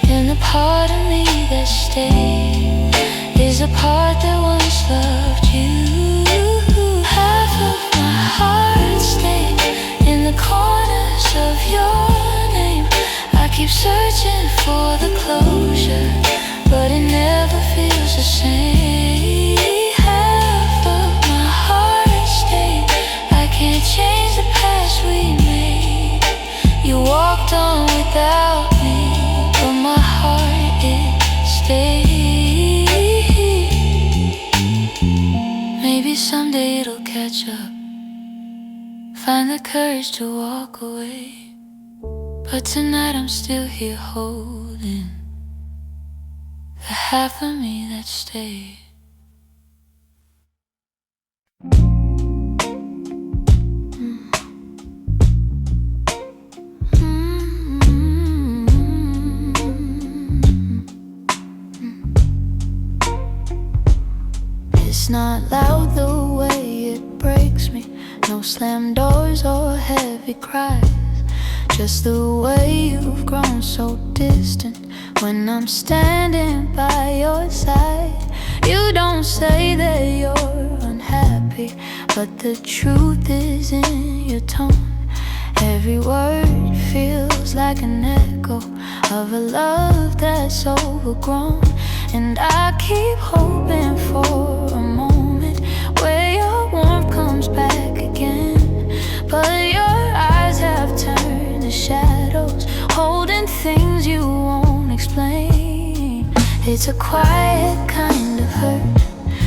And the part of me that stayed is a part that once loved you. Half of my heart stayed in the corners of your name. I keep searching for the closure, but it never feels the same. Half of my heart stayed, I can't change the past we made. You walked on without me, but my heart, it stayed. Maybe someday it'll catch up, find the courage to walk away. But tonight I'm still here holding the half of me that stayed. It's not loud the way it breaks me, no slam doors or heavy cries, just the way you've grown so distant when I'm standing by your side. You don't say that you're unhappy, but the truth is in your tone. Every word feels like an echo of a love that's overgrown. And I keep hoping for a moment where your warmth comes back again, but your eyes have turned to shadows, holding things you won't explain. It's a quiet kind of hurt,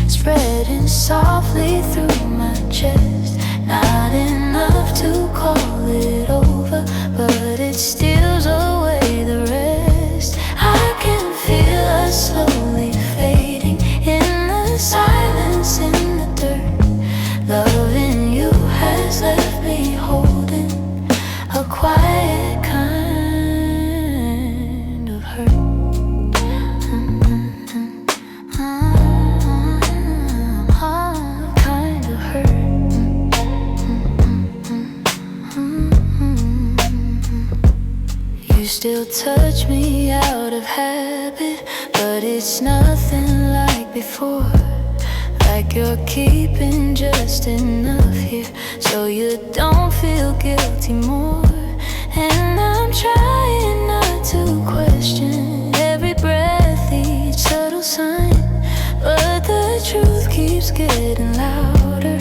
spreading softly through my chest. Not enough to call it over, but it steals away the rest. I can feel us slowly fading in the silence, in the dirt. Loving you has left me holding a quiet kind of hurt. Kind of hurt. You still touch me out of habit, but it's nothing like before. Like you're keeping just enough here so you don't feel guilty more. And I'm trying not to question every breath, each subtle sign, but the truth keeps getting louder,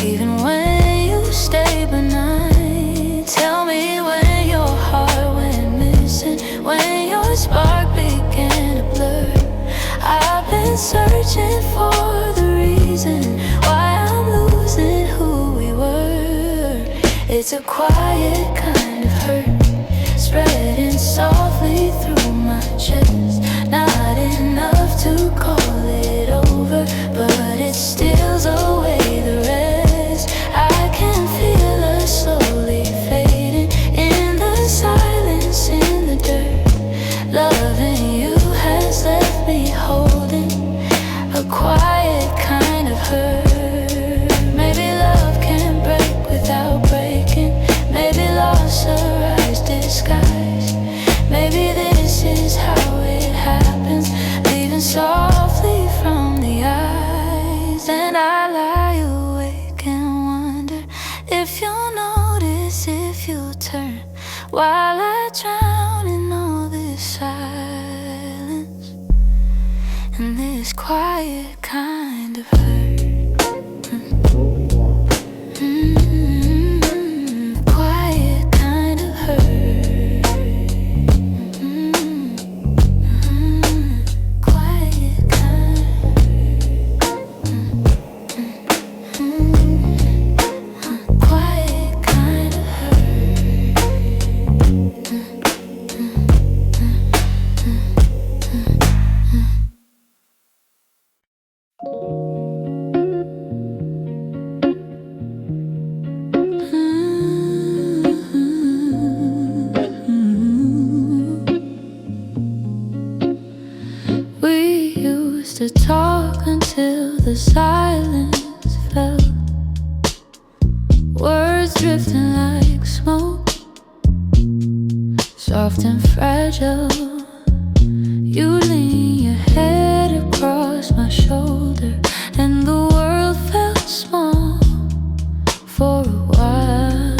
even when you stay benign. Tell me when your heart went missing, when your spark began to blur. I've been searching for the reason why I'm losing who we were. It's a quiet kind of hurt, spreading softly through my chest. Not enough to call it over, but it steals away the rest. I can feel us slowly fading in the silence, in the dirt. Loving you has left me holding a quiet kind of hurt. Maybe love can break without breaking, maybe loss arise disguised. Maybe this is how it happens, leaving softly from the eyes. And I lie awake and wonder if you'll notice, if you'll turn, while I drown in all this silence and this quiet kind of hurt. Quiet kind of hurt. Quiet kind quiet kind of hurt. to talk until the silence fell. Words drifting like smoke, soft and fragile. You lean your head across my shoulder, and the world felt small for a while.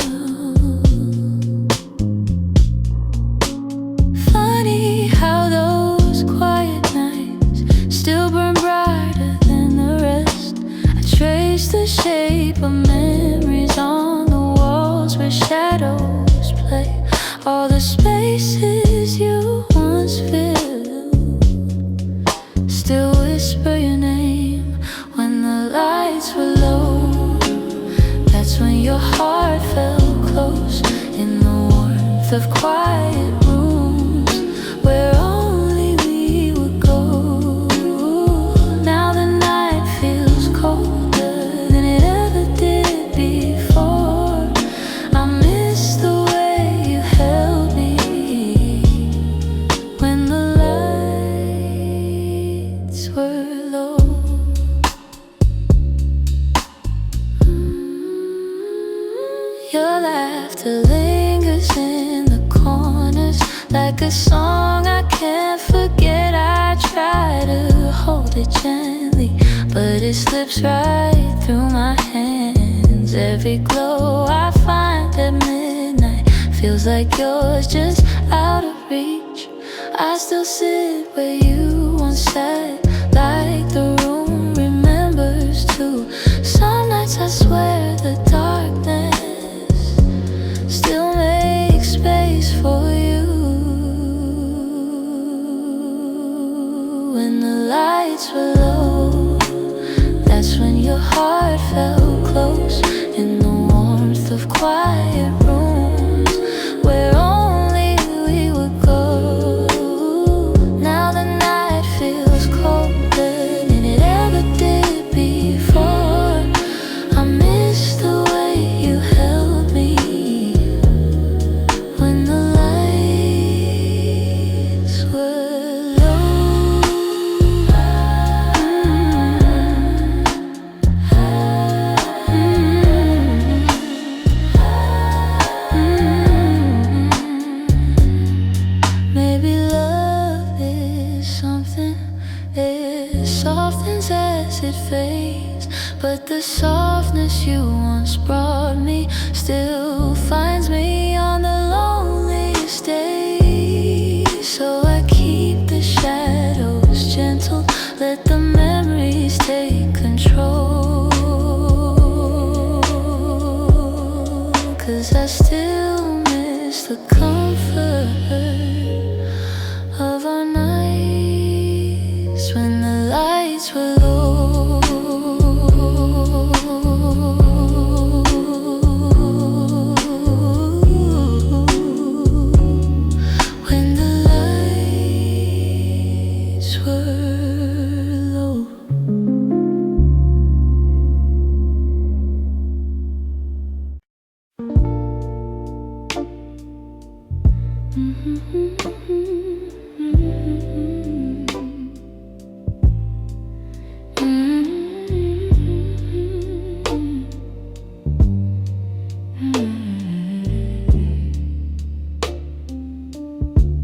Funny how those quiet nights still burn brighter than the rest. I trace the shape of memories on the walls where shadows play. All the spaces you once filled still whisper your name when the lights were low. That's when your heart felt close in the warmth of quiet rooms where only we would go. Now the night feels colder than it ever did before. I miss the way you held me when the lights were low. Your laughter lingers in the corners like a song I can't forget. I try to hold it gently, but it slips right through my hands. Every glow I find at midnight feels like yours, just out of reach. I still sit where you once sat, like the room remembers too. Some nights I swear the darkness still makes space for you. When the lights were low, that's when your heart felt close in the warmth of quiet rooms where only we would go. Now the night feels colder than it ever did before. I miss the way you held me when the lights were low. Maybe love is something, it softens as it fades, but the softness you once brought me still finds me on the loneliest days. So I keep the shadows gentle, let the memories take control. 'Cause I still miss the comfort of our nights when the lights were low. When the lights were low.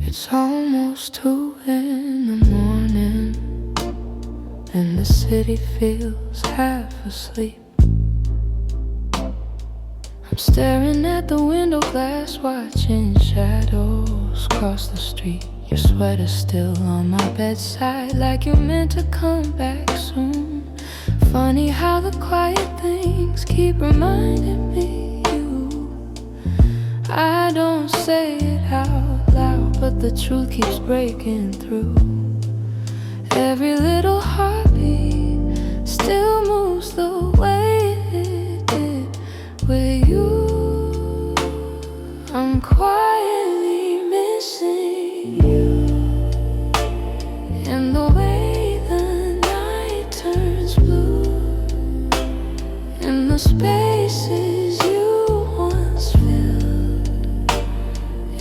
It's almost 2 in the morning, and the city feels half asleep. I'm staring at the window glass, watching shadows cross the street. Your sweater's still on my bedside, like you're meant to come back soon. Funny how the quiet things keep reminding me you. I don't say it out loud, but the truth keeps breaking through. Every little heartbeat still moves the way it did with you. I'm quietly missing you, and the way the night turns blue, and the spaces you once filled,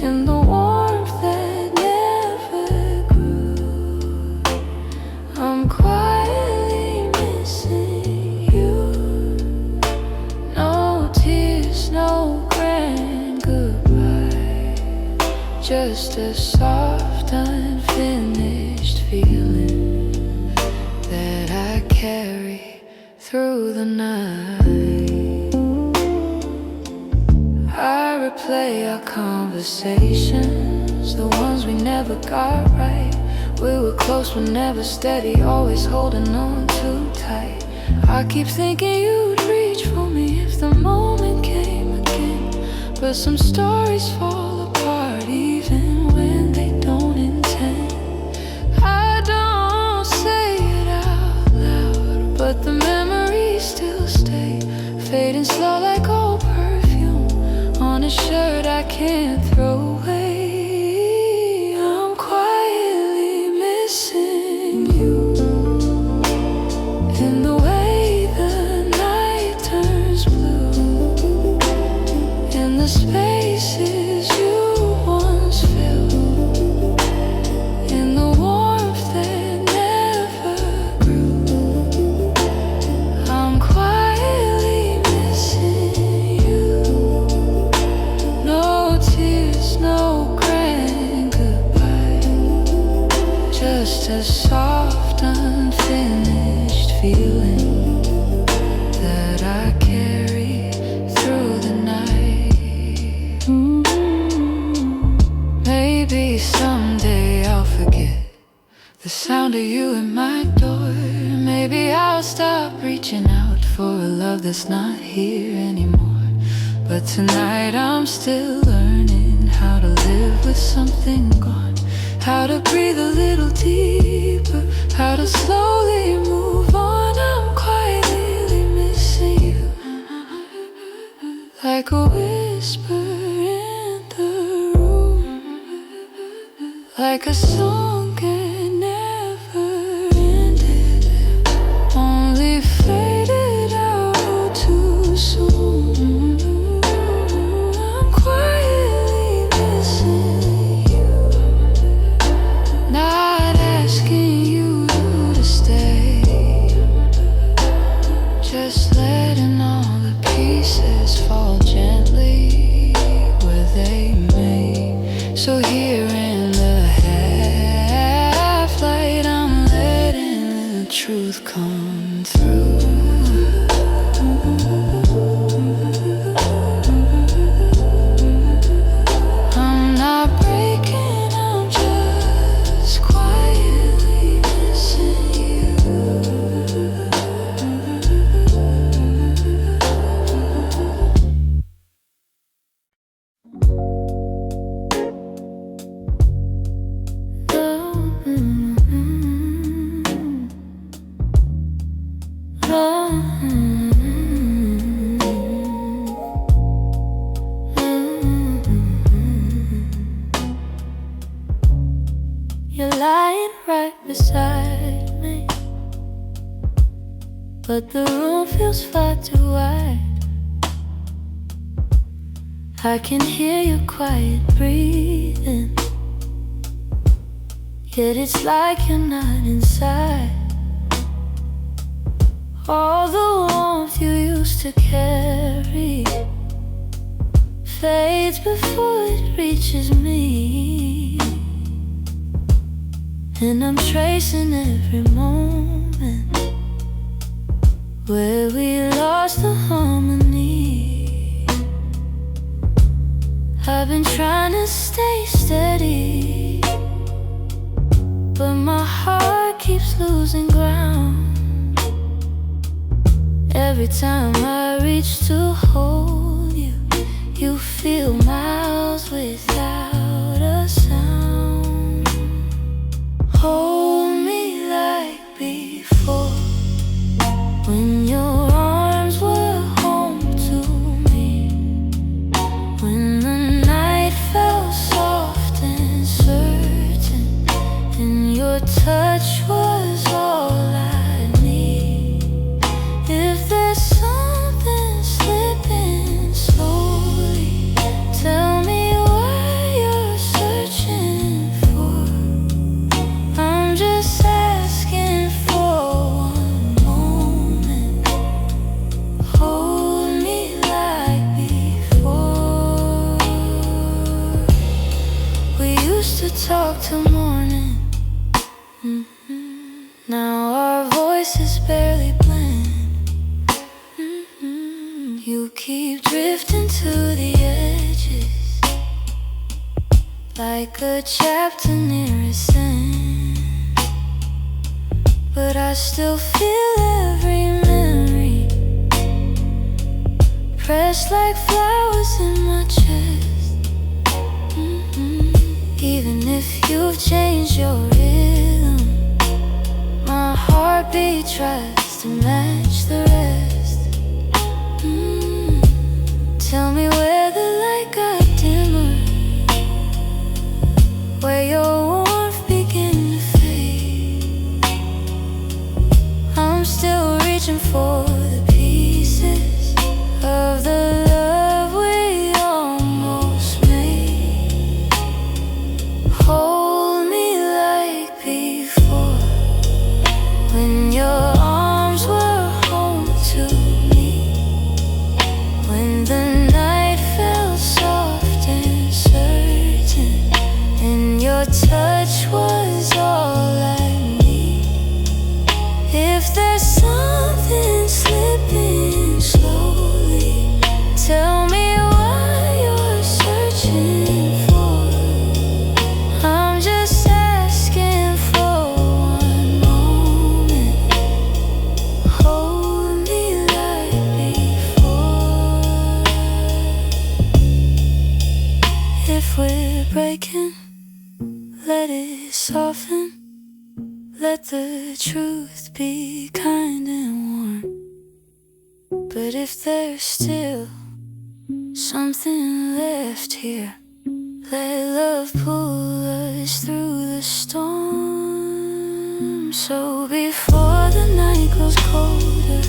and the warmth that never grew. I'm quiet. just a soft, unfinished feeling that I carry through the night. I replay our conversations, the ones we never got right. We were close but never steady, always holding on too tight. I keep thinking you'd reach for me if the moment came again, but some stories fall apart even when they don't intend. I don't say it out loud, but the memories still stay, fading slow like old perfume on a shirt I can't throw away. I'm quietly missing you in the way the night turns blue, in the spaces you once filled, in the warmth that never grew. I'm quietly missing you. No tears, no grand goodbye, just a soft, unfinished feeling that I carry through the night. Maybe someday I'll forget the sound of you at my door. Maybe I'll stop reaching out for a love that's not here anymore. But tonight I'm still learning how to live with something gone, how to breathe a little deeper, how to slowly move on. I'm quietly missing you, like a whisper in the room, like a song that never ended, only faded out too soon. I'm quietly missing you, not asking you to stay, just letting all the pieces fall gently where they may. So here in the half light, I'm letting the truth come through. I'm not breaking, I'm just quietly missing you. You're lying right beside me, but the room feels far too wide. I can hear your quiet breathing, yet it's like you're not inside. All the warmth you used to carry fades before it reaches me, and I'm tracing every moment where we lost the harmony. I've been trying to stay steady, but my heart keeps losing ground. Every time I reach to hold you, you feel miles without a sound. Hold me like before, when your arms were home to me, when the night felt soft and certain, and your touch was all I need. If there's something slipping slowly, tell me what you're searching for. I'm just asking for one moment. Hold me like before. We used Now our voices barely blend. You keep drifting to the edges, like a chapter near its end. But I still feel every memory, pressed like flowers in my chest. Even if you've changed your rhythm, my heartbeat tries to match the rest. Tell me where the light got dimmer, where your warmth began to fade. I'm still reaching for the pieces of the love we almost made. Hold me like before, when your arms were home to me, when the night felt soft and certain, and your touch was all I need. If there's something slipping slowly, tell me what you're searching for. I'm just asking for one moment. Hold me like before. If we're breaking, let it soften. Let the truth be kind and warm. But if there's still something left here, let love pull us through the storm. So before the night grows colder,